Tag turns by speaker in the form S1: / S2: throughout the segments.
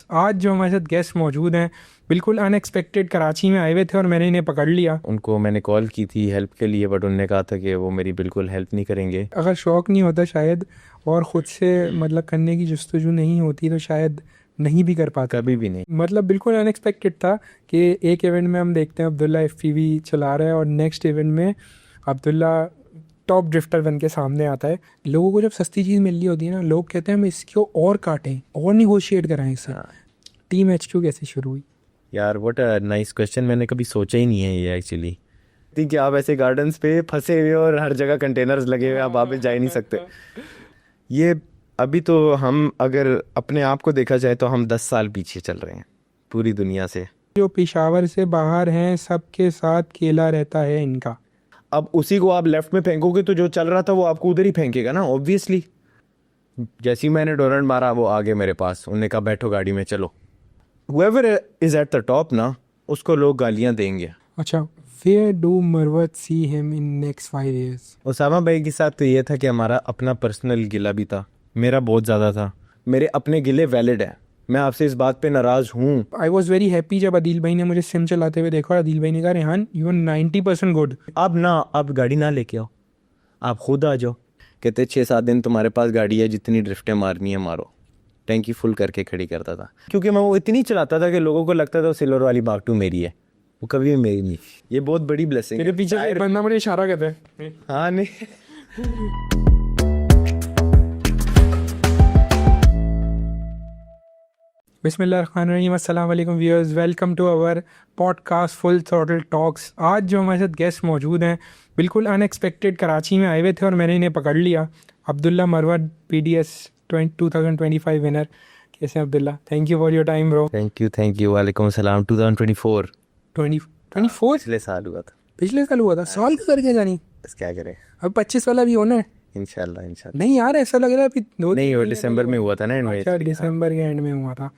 S1: आज जो हमारे साथ गेस्ट मौजूद हैं बिल्कुल अनएक्सपेक्टेड कराची में आए हुए थे और मैंने इन्हें पकड़ लिया।
S2: उनको मैंने कॉल की थी हेल्प के लिए, बट उन्होंने कहा था कि वो मेरी बिल्कुल हेल्प नहीं करेंगे।
S1: अगर शौक़ नहीं होता शायद और ख़ुद से मतलब करने की जस्तजू नहीं होती तो शायद नहीं भी कर पाता,
S2: कभी भी नहीं।
S1: मतलब बिल्कुल अनएक्सपेक्टेड था कि एक इवेंट में हम देखते हैं अब्दुल्ला FPV चला रहा है और नेक्स्ट इवेंट में अब्दुल्ला टॉप ड्रिफ्टर बन के सामने आता है। लोगों को जब सस्ती चीज़ मिल रही होती है ना, लोग कहते हैं हम इसको और काटें और निगोशिएट कराएं इससे। टीम H2 कैसे शुरू हुई?
S2: यार व्हाट अ नाइस क्वेश्चन, मैंने कभी सोचा ही नहीं है ये एक्चुअली कि आप ऐसे गार्डन्स पे फंसे हुए और हर जगह कंटेनर्स लगे हुए, आप वापस जा ही नहीं सकते। ये अभी तो हम अगर अपने आप को देखा जाए तो हम 10 साल पीछे चल रहे हैं पूरी दुनिया से।
S1: जो पेशावर से बाहर हैं सबके साथ खेला रहता है इनका।
S2: अब उसी को आप लेफ्ट में फेंकोगे तो जो चल रहा था वो आपको उधर ही फेंकेगा ना, ऑब्वियसली। जैसे ही मैंने डोरन मारा वो आगे मेरे पास, उन्होंने कहा बैठो गाड़ी में चलो। Whoever is at the top ना, उसको लोग गालियां देंगे।
S1: अच्छा, where do Marwat see him in next 5 years?
S2: Usama भाई के साथ तो ये था कि हमारा अपना पर्सनल गिला भी था, मेरा बहुत ज़्यादा था। मेरे अपने गिले वैलिड है, मैं आपसे इस बात पे नाराज़ हूँ।
S1: आई वॉज वेरी हैप्पी जब आदिल भाई ने मुझे सिम चलाते हुए देखा और आदिल भाई ने कहा रेहान यू आर 90% गुड।
S2: अब गाड़ी ना लेके आओ, आप खुद आ जाओ। कहते 6-7 दिन तुम्हारे पास गाड़ी है, जितनी ड्रिफ्टें मारनी है मारो। टैंकी फुल करके खड़ी करता था क्योंकि मैं वो इतनी चलाता था कि लोगों को लगता था सिल्वर वाली मार्क 2 मेरी है, वो कभी भी मेरी नहीं। ये बहुत बड़ी ब्लेसिंग है।
S1: मेरे पीछे एक बंदा मुझे इशारा करता है।
S2: हाँ नहीं
S1: बिस्मिल्लाहिर्रहमानिर्रहीम, अस्सलाम वालेकुम viewers, welcome to our podcast full throttle talks. आज जो हमारे साथ गेस्ट मौजूद हैं बिल्कुल अनएक्सपेक्टेड कराची में आए हुए थे और मैंने इन्हें पकड़ लिया। Abdullah Marwat PDS 2025 winner. कैसे हैं Abdullah? Thank you for your time bro.
S2: Thank you वालेकुम सलाम। 2024 पिछले साल हुआ था।
S1: पिछले साल हुआ था, साल का करके जानी।
S2: बस क्या करें,
S1: अब 25 वाला भी होना है
S2: इंशाल्लाह।
S1: नहीं यार, ऐसा लग रहा है अभी
S2: नहीं, वो दिसंबर में हुआ था ना।
S1: अच्छा, दिसंबर के एंड में हुआ था।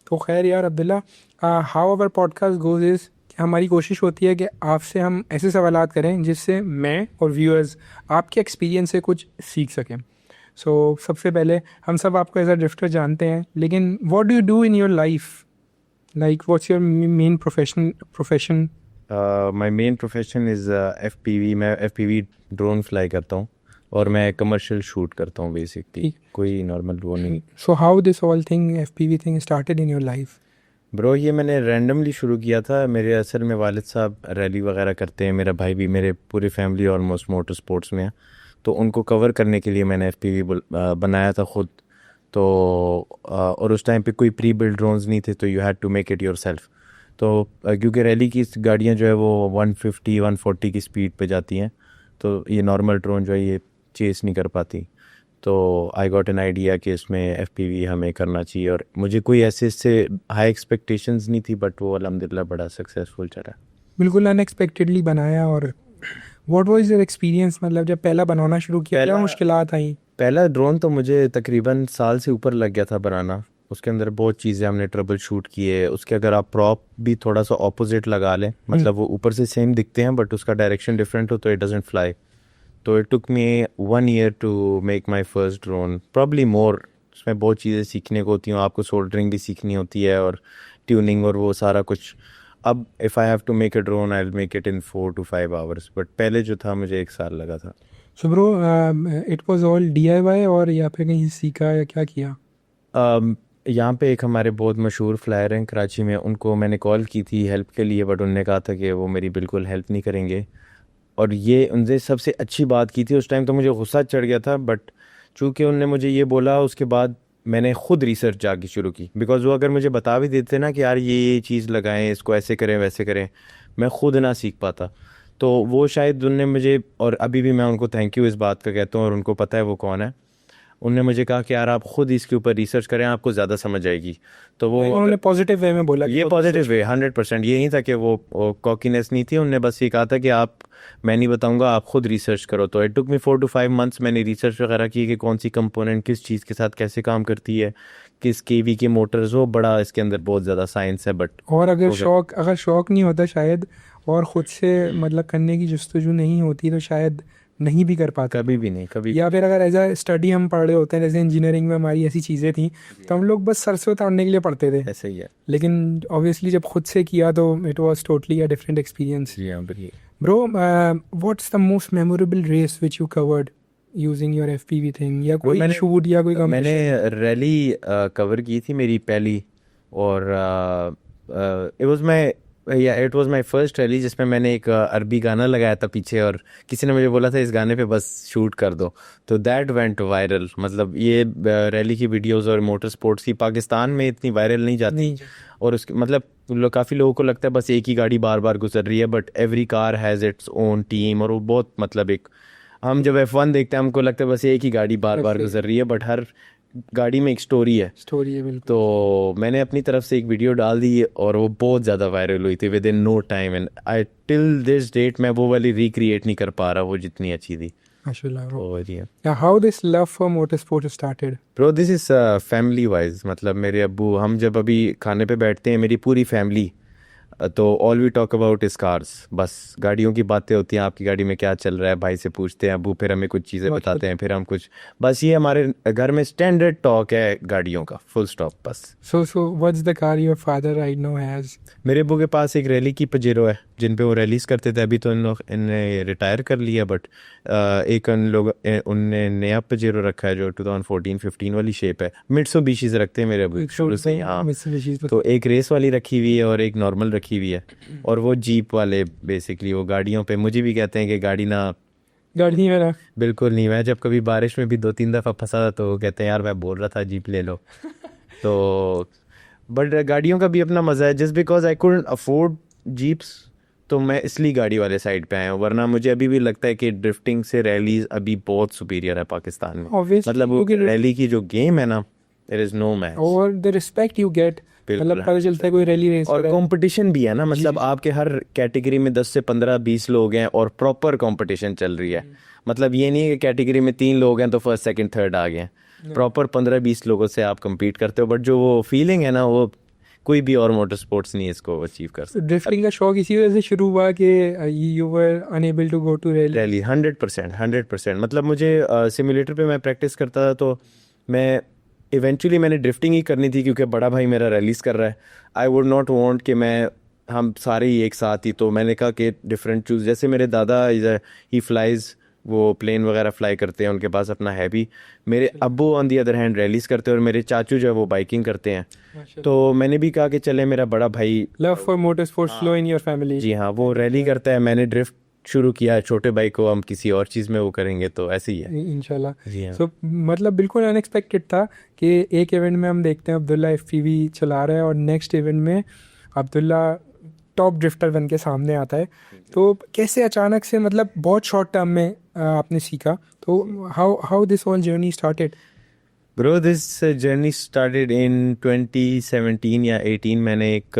S1: तो खैर यार Abdullah, how our podcast goes is, हमारी कोशिश होती है कि आपसे हम ऐसे सवालात करें जिससे मैं और व्यूअर्स आपके एक्सपीरियंस से कुछ सीख सकें। सो सबसे पहले हम सब आपको एज अ ड्रिफ्टर जानते हैं, लेकिन what do you do in your life? Like what's your main profession?
S2: My main profession is FPV। मैं FPV ड्रोन फ्लाई करता हूँ और मैं कमर्शियल शूट करता हूँ बेसिकली, कोई नॉर्मल वो नहीं।
S1: So how this all thing FPV thing started in your life?
S2: Bro ये मैंने रैंडमली शुरू किया था। मेरे असल में वालिद साहब रैली वगैरह करते हैं, मेरा भाई भी, मेरे पूरी फैमिली ऑलमोस्ट मोटर स्पोर्ट्स में है, तो उनको कवर करने के लिए मैंने FPV बनाया था ख़ुद। तो और उस टाइम पे कोई प्री बिल्ड ड्रोन्स नहीं थे, तो you had to make it yourself. तो क्योंकि रैली की गाड़ियाँ जो है वो 150-140 की स्पीड पे जाती हैं, तो ये नॉर्मल ड्रोन जो है ये चेस नहीं कर पाती। तो आई गॉट एन आइडिया कि इसमें FPV हमें करना चाहिए, और मुझे कोई ऐसे इससे हाई एक्सपेक्टेशंस नहीं थी, बट वो अल्हम्दुलिल्लाह बड़ा सक्सेसफुल चला। बिल्कुल
S1: अनएक्सपेक्टेडली बनाया। और व्हाट वाज योर एक्सपीरियंस, मतलब जब पहला बनाना शुरू किया क्या मुश्किलात आई?
S2: पहला ड्रोन तो मुझे तकरीबन साल से ऊपर लग गया था बनाना। उसके अंदर बहुत चीज़ें हमने ट्रबल शूट किए। उसके अगर आप प्रॉप भी थोड़ा सा ऑपोजिट लगा लें, मतलब वो ऊपर से सेम दिखते हैं बट उसका डायरेक्शन डिफरेंट हो, तो इट डजंट फ्लाई। तो it took me 1 year to make my first drone, probably more. उसमें बहुत चीज़ें सीखने को होती हैं, आपको सोल्डरिंग भी सीखनी होती है और ट्यूनिंग और वो सारा कुछ। अब if I have to make a drone I will make it in 4 to 5 hours, but पहले जो था मुझे 1 साल लगा था।
S1: So bro it was all DIY और या फिर कहीं सीखा या क्या किया?
S2: यहाँ पे एक हमारे बहुत मशहूर फ्लायर हैं कराची में, उनको मैंने कॉल की थी हेल्प के लिए, बट उन्होंने कहा था कि वो मेरी बिल्कुल हेल्प नहीं करेंगे। और ये उनसे सबसे अच्छी बात की थी। उस टाइम तो मुझे गुस्सा चढ़ गया था, बट चूँकि उन्होंने मुझे ये बोला, उसके बाद मैंने ख़ुद रिसर्च जाके शुरू की। बिकॉज वो अगर मुझे बता भी देते ना कि यार ये चीज़ लगाएं, इसको ऐसे करें वैसे करें, मैं ख़ुद ना सीख पाता। तो वो शायद उनने मुझे, और अभी भी मैं उनको थैंक यू इस बात का कहता हूँ, और उनको पता है वो कौन है। उनने मुझे कहा कि यार आप ख़ुद इसके ऊपर रिसर्च करें, आपको ज़्यादा समझ आएगी। तो वो
S1: उन्होंने पॉजिटिव वे में बोला?
S2: ये पॉजिटिव वे 100%। ये नहीं था कि वो कॉकीनेस नहीं थी। उनने बस ये कहा था कि आप, मैं नहीं बताऊंगा, आप खुद रिसर्च करो। तो it took me 4 to 5 months। मैंने रिसर्च वगैरह की कि कौन सी कंपोनेंट किस चीज़ के साथ कैसे काम करती है, किस KV के मोटर्स हो, बड़ा इसके अंदर बहुत ज़्यादा साइंस है। बट
S1: और अगर शौक़ नहीं होता शायद और ख़ुद से मतलब करने की जस्तजू नहीं होती तो शायद नहीं भी कर पाते,
S2: कभी भी नहीं, कभी
S1: या फिर अगर एज अ स्टडी हम पढ़ रहे होते हैं, जैसे इंजीनियरिंग में हमारी ऐसी चीज़ें थी, तो हम लोग बस सर से उतारने के लिए पढ़ते थे,
S2: ऐसा ही है।
S1: लेकिन ऑब्वियसली जब खुद से किया तो it was totally a different experience.
S2: जी हाँ बिल्कुल।
S1: Bro, what's the most memorable race which you covered using your FPV thing, या
S2: वो
S1: कोई शूट या कोई
S2: मैंने
S1: कंपटीशन?
S2: रैली कवर की थी मेरी पहली, और it was my first rally जिसमें मैंने एक अरबी गाना लगाया था पीछे, और किसी ने मुझे बोला था इस गाने पे बस शूट कर दो, तो दैट वेंट वायरल। मतलब ये रैली की वीडियोस और मोटर स्पोर्ट्स की पाकिस्तान में इतनी वायरल नहीं जाती,
S1: नहीं।
S2: और उसके मतलब काफ़ी लोगों को लगता है बस एक ही गाड़ी बार बार गुजर रही है, but every car has its own team, और वो बहुत मतलब एक, हम जब F1 देखते हैं हमको लगता है बस एक ही गाड़ी बार बार गुजर रही है, बट हर गाड़ी में एक स्टोरी है।
S1: स्टोरी है, बिल्कुल।
S2: तो मैंने अपनी तरफ से एक वीडियो डाल दी और वो बहुत ज़्यादा वायरल हुई थी within no time, and I till this date मैं वो वाली रिक्रिएट नहीं कर पा रहा वो जितनी अच्छी थी।
S1: माशाल्लाह ब्रो।
S2: और ये
S1: how this love for motor sport started?
S2: Bro this is family wise, मतलब मेरे अब्बू, हम जब अभी खाने पे बैठते हैं मेरी पूरी फैमिली, तो all we talk about is cars, बस गाड़ियों की बातें होती हैं, आपकी गाड़ी में क्या चल रहा है, भाई से पूछते हैं अबू, फिर हमें कुछ चीज़ें बताते हैं, फिर हम कुछ, बस ये हमारे घर में स्टैंडर्ड टॉक है गाड़ियों का, full stop bus.
S1: So what's the car your father right now has?
S2: मेरे अबू के पास एक रैली की पजेरो है जिन पे वो रैलीज करते थे, अभी तो इनने रिटायर कर लिया, बट एक उनने नया पजेरो रखा है जो 2014-15 वाली शेप है, मिट्सुबिशी से रखते हैं मेरे अबू शुरू से ही। हाँ, तो एक रेस वाली रखी हुई है और एक नॉर्मल रखी हुई है, और वो जीप वाले बेसिकली वो गाड़ियों पे मुझे भी कहते हैं कि गाड़ी ना,
S1: गाड़ी में ना।
S2: बिल्कुल नहीं, मैं जब कभी बारिश में भी 2-3 दफ़ा फंसा था तो वो कहते हैं यार मैं बोल रहा था जीप ले लो। तो बट गाड़ियों का भी अपना मज़ा है, just because I couldn't afford jeeps, तो मैं इसलिए गाड़ी वाले साइड पे आया हूँ, वरना मुझे अभी भी लगता है कि ड्रिफ्टिंग से रैलीज अभी बहुत सुपीरियर है पाकिस्तान में।
S1: Obviously,
S2: मतलब वो
S1: क्योंकि
S2: रैली की जो गेम है ना, देयर इज नो मैच,
S1: और द रिस्पेक्ट यू गेट, मतलब पता चलता है कोई रैली रेस
S2: और कंपटीशन भी है ना, मतलब आपके हर कैटेगरी में 10 से 15-20 लोग हैं और प्रॉपर कंपटीशन चल रही है। मतलब ये नहीं है कि कैटेगरी में 3 लोग हैं तो फर्स्ट सेकंड थर्ड आ गए हैं, प्रॉपर 15-20 लोगों से आप compete करते हो, बट जो वो फीलिंग है ना वो कोई भी और मोटर स्पोर्ट्स नहीं इसको अचीव कर सकता।
S1: ड्रिफ्टिंग का शौक इसी वजह से शुरू हुआ कि you were unable to go to
S2: rally 100%। मतलब मुझे सिमुलेटर पे मैं प्रैक्टिस करता था, तो मैं इवेंचुअली मैंने ड्रिफ्टिंग ही करनी थी क्योंकि बड़ा भाई मेरा रैलीज कर रहा है। आई वुड नॉट वांट कि हम सारे ही एक साथ ही, तो मैंने कहा कि डिफरेंट चूज़, जैसे मेरे दादा ही फ्लाइज, वो प्लेन वगैरह फ्लाई करते हैं, उनके पास अपना है भी। मेरे अब्बू on the other hand rallies करते हैं, और मेरे चाचू जो है वो बाइकिंग करते हैं। तो मैंने भी कहा कि चले मेरा बड़ा भाई,
S1: love for motor sports flow in your family.
S2: जी हाँ, वो रैली करता है, मैंने ड्रिफ्ट शुरू किया है, छोटे भाई को हम किसी और चीज़ में वो करेंगे, तो ऐसे ही है
S1: इंशाल्लाह।
S2: जी हाँ।
S1: सो मतलब बिल्कुल अनएक्सपेक्टेड था कि एक इवेंट में हम देखते हैं अब्दुल्ला एफपीवी चला रहा है, और नेक्स्ट इवेंट में अब्दुल्ला टॉप ड्रिफ्टर बन के सामने आता है। तो कैसे अचानक से, मतलब बहुत शॉर्ट टर्म में आपने सीखा, तो how this whole journey started?
S2: Bro this journey started in 2017 या 18। मैंने एक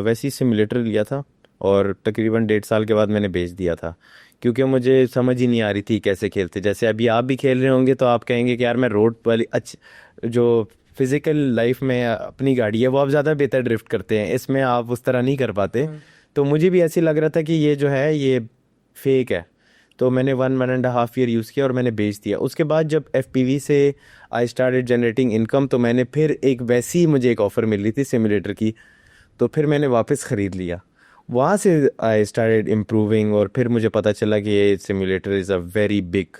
S2: वैसी सिमुलेटर लिया था, और तकरीबन 1.5 साल के बाद मैंने बेच दिया था, क्योंकि मुझे समझ ही नहीं आ रही थी कैसे खेलते। जैसे अभी आप भी खेल रहे होंगे तो आप कहेंगे कि यार मैं रोड वाली जो फिज़िकल लाइफ में अपनी गाड़ी है वो आप ज़्यादा बेहतर ड्रिफ्ट करते हैं, इसमें आप उस तरह नहीं कर पाते। तो मुझे भी ऐसे लग रहा था कि ये जो है ये फेक है, तो मैंने 1.5 ईयर यूज़ किया और मैंने बेच दिया। उसके बाद जब FPV से आई स्टार्टेड जनरेटिंग इनकम, तो मैंने फिर एक वैसी मुझे एक ऑफ़र मिल रही थी सिमुलेटर की, तो फिर मैंने वापस ख़रीद लिया। वहाँ से आई स्टार्टेड इम्प्रूविंग, और फिर मुझे पता चला कि ये simulator is a very big,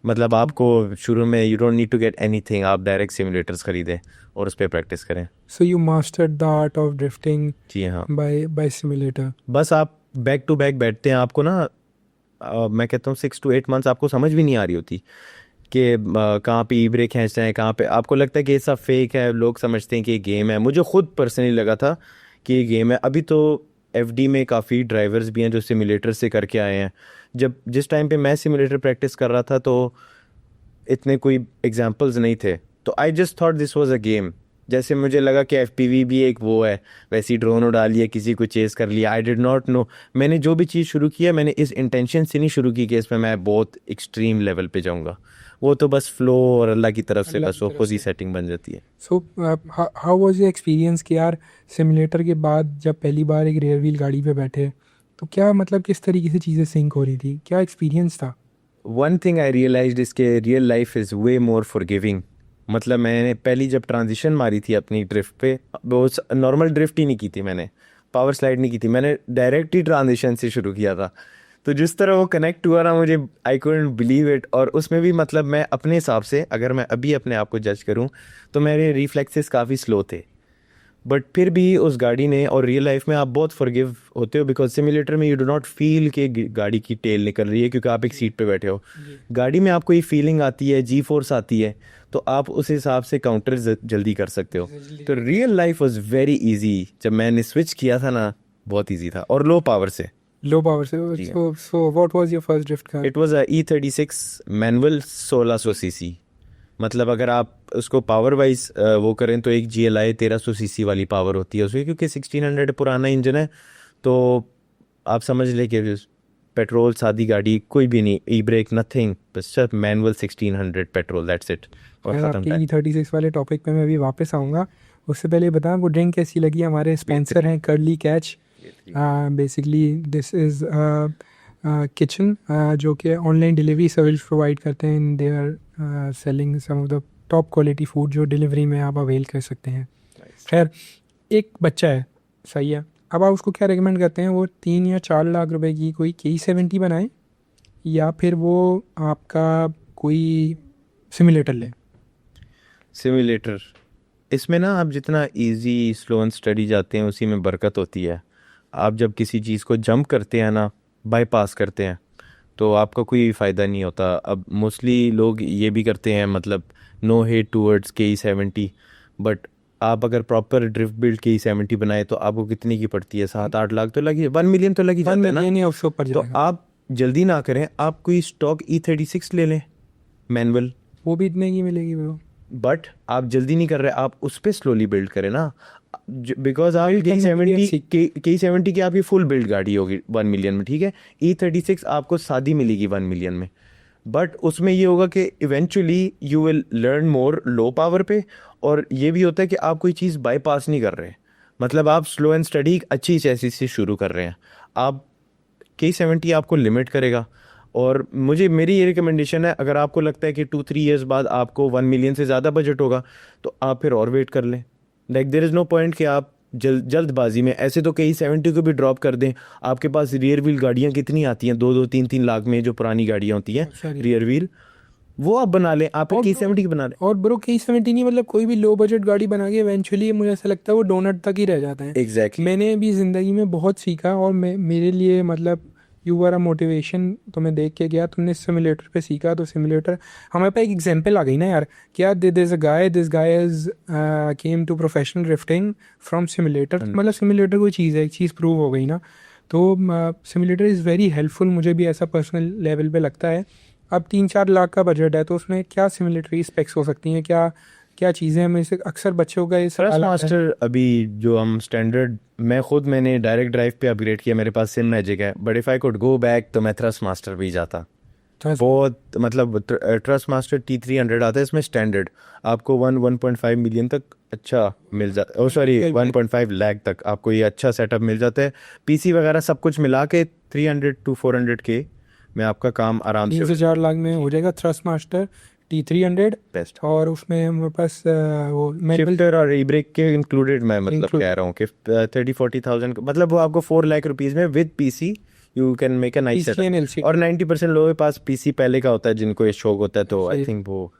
S2: मतलब आपको शुरू में you don't need to get anything, आप डायरेक्ट सिमुलेटर्स ख़रीदें और उस पर प्रैक्टिस करें।
S1: So you mastered the art of drifting
S2: जी हाँ,
S1: बाय सिमुलेटर।
S2: बस आप बैक टू बैक बैठते हैं, आपको ना मैं कहता हूँ 6 to 8 मंथ्स आपको समझ भी नहीं आ रही होती कि कहाँ पे ई ब्रेक खींचना है, कहाँ पे आपको लगता है कि ये सब फेक है, लोग समझते हैं कि ये गेम है। मुझे खुद पर्सनली लगा था कि ये गेम है। अभी तो FD में काफ़ी ड्राइवर्स भी हैं जो सिमुलेटर से करके आए हैं। जिस टाइम पे मैं सिमुलेटर प्रैक्टिस कर रहा था तो इतने कोई एग्जांपल्स नहीं थे, तो I just thought this was a game. जैसे मुझे लगा कि FPV भी एक वो है, वैसी ड्रोन उड़ा लिया, किसी को चेस कर लिया। आई डिड नॉट नो, मैंने जो भी चीज़ शुरू की है मैंने इस इंटेंशन से नहीं शुरू की कि इसमें मैं बहुत एक्सट्रीम लेवल पे जाऊंगा। वो तो बस फ्लो और अल्लाह की तरफ से बस वो ही सेटिंग बन जाती है।
S1: So how was your experience कि यार सिमुलेटर के बाद जब पहली बार एक रियर व्हील गाड़ी पे बैठे, तो क्या मतलब किस तरीके से चीज़ें सिंक हो रही थी, क्या एक्सपीरियंस था?
S2: One thing I realized is के real life is way more forgiving. मतलब मैंने पहली जब ट्रांजिशन मारी थी अपनी ड्रिफ्ट पे, वो नॉर्मल ड्रिफ्ट ही नहीं की थी मैंने, पावर स्लाइड नहीं की थी मैंने, डायरेक्ट ही ट्रांजिशन से शुरू किया था। तो जिस तरह वो कनेक्ट हुआ ना, मुझे आई कुडंट बिलीव इट। और उसमें भी मतलब मैं अपने हिसाब से, अगर मैं अभी अपने आप को जज करूं, तो मेरे रिफ्लेक्सेस काफ़ी स्लो थे। बट फिर भी उस गाड़ी ने, और रियल लाइफ में आप बहुत फॉरगिव होते हो, बिकॉज सिमुलेटर में यू डू नॉट फील कि गाड़ी की टेल निकल रही है, क्योंकि आप एक सीट पे बैठे हो। गाड़ी में आपको ये फीलिंग आती है, जी फोर्स आती है, तो आप उस हिसाब से काउंटर जल्दी कर सकते हो। तो real life was very easy. जब मैंने स्विच किया था ना, बहुत ईजी था, और लो पावर से।
S1: लो पावर से। So what was your first drift car?
S2: It was a E36 manual 1600 CC. मतलब अगर आप उसको पावर वाइज वो करें तो एक GLI 1300 सीसी वाली पावर होती है उसमें, क्योंकि 1600 पुराना इंजन है। तो आप समझ लें कि पेट्रोल सादी गाड़ी कोई भी नहीं, ई ब्रेक नथिंग, बस सिर्फ मैनुअल 1600 पेट्रोल, दैट्स इट। और
S1: खैर,
S2: ख़त्म
S1: आपके
S2: टाइम।
S1: E36 वाले टॉपिक पे मैं अभी वापस आऊँगा। उससे पहले बताएं वो ड्रिंक कैसी लगी। हमारे स्पेंसर हैं Curly Catch. Basically this is kitchen जो कि ऑनलाइन डिलीवरी सर्विस प्रोवाइड करते हैं। They are selling some of the top quality food जो डिलीवरी में आप अवेल कर सकते हैं। खैर, एक बच्चा है, सही है। अब आप उसको क्या रिकमेंड करते हैं? वो 3 या 4 लाख रुपए की कोई K70 बनाए, या फिर वो आपका कोई सिमुलेटर ले?
S2: सिमुलेटर। इसमें ना आप जितना इजी स्लो एंड स्टडी जाते हैं, उसी में बरकत होती है। आप जब किसी चीज़ को जंप करते हैं ना, बाईपास करते हैं, तो आपका कोई फ़ायदा नहीं होता। अब मोस्टली लोग ये भी करते हैं, मतलब no hate towards K70, but आप अगर प्रॉपर ड्रिफ्ट बिल्ड K70 बनाए तो आपको कितनी की पड़ती है? 7-8 लाख तो लगी, 1 मिलियन तो लगी
S1: 1
S2: जाता है ना।
S1: मिलियन या उससे ऊपर
S2: तो
S1: जाएगा।
S2: आप जल्दी ना करें, आप कोई स्टॉक E36 ले लें मैनुअल।
S1: वो भी इतने की मिलेगी ब्रो?
S2: बट आप जल्दी नहीं कर रहे, आप उस पर स्लोली बिल्ड करें ना, बिकॉज आप
S1: Build करने के लिए
S2: K70 की आपकी फुल बिल्ड गाड़ी होगी 1 मिलियन में, ठीक है। E36 आपको सादी मिलेगी 1 मिलियन में, बट उसमें ये होगा कि eventually you will learn more low power पे। और ये भी होता है कि आप कोई चीज़ बाईपास नहीं कर रहे, मतलब आप स्लो एंड स्टडी अच्छी चैसिस से शुरू कर रहे हैं। आप K70 आपको लिमिट करेगा। और मेरी ये रिकमेंडेशन है, अगर आपको लगता है कि 2-3 ईयर्स बाद आपको 1 मिलियन से ज़्यादा बजट होगा, तो आप फिर और वेट कर लें। Like there is no point कि आप जल्दबाजी में, ऐसे तो K70 को भी ड्रॉप कर दें। आपके पास रियर व्हील गाड़ियाँ कितनी आती हैं, 2-3 लाख में, जो पुरानी गाड़ियाँ होती हैं
S1: सारी।
S2: रियर व्हील, वो आप बना लें, आप
S1: और
S2: K70 की बना लें।
S1: और ब्रो K70 नहीं, मतलब कोई भी लो बजट गाड़ी बना के इवेंचुअली मुझे ऐसा लगता है वो डोनट तक ही रह जाता है।
S2: एग्जैक्टली।
S1: मैंने भी ज़िंदगी में बहुत सीखा, और मेरे लिए मतलब यू आर अ मोटिवेशन। तो मैं देख के गया, तुमने सिमुलेटर पे सीखा, तो सिमुलेटर हमारे पास एक एग्जांपल आ गई ना यार। क्या this guy is came to professional drifting from simulator. मतलब सिमुलेटर कोई चीज़ है, एक चीज़ प्रूव हो गई ना। तो सिमुलेटर इज़ वेरी हेल्पफुल, मुझे भी ऐसा पर्सनल लेवल पे लगता है। अब 3-4 लाख का बजट है, तो उसमें क्या सिमुलेटरी स्पेक्स हो सकती हैं? क्या क्या चीज़ें हमें से अक्सर बच्चों का ये
S2: थ्रस्ट
S1: सवाल आता है।
S2: मास्टर अभी जो हम स्टैंडर्ड, मैंने डायरेक्ट ड्राइव पे अपग्रेड किया, मेरे पास सिम मैजिक है, but if I could go back तो मैं थ्रस्ट मास्टर भी जाता। बहुत मतलब ट्रस्ट मास्टर T300 आता है, इसमें स्टैंडर्ड आपको 1.5 मिलियन तक अच्छा मिल जाता है, सॉरी 1.5 लाख तक आपको ये अच्छा सेटअप मिल जाता है। पीसी वगैरह सब कुछ मिला के 300 to 400K में आपका काम आराम
S1: 3 से 4 लाख में हो जाएगा थ्रस्ट मास्टर T300
S2: बेस्ट।
S1: और उसमें हमारे पास वो मैनुअल
S2: शिफ्टर और ई ब्रेक के इंक्लूडेड, मैं मतलब कह रहा हूँ कि 30-40 थाउजेंड, मतलब वो आपको 4 लाख रुपीज में with PC you can make a nice setup. और 90% लोगों के पास पीसी पहले का होता है, जिनको ये शौक होता है, तो आई थिंक वो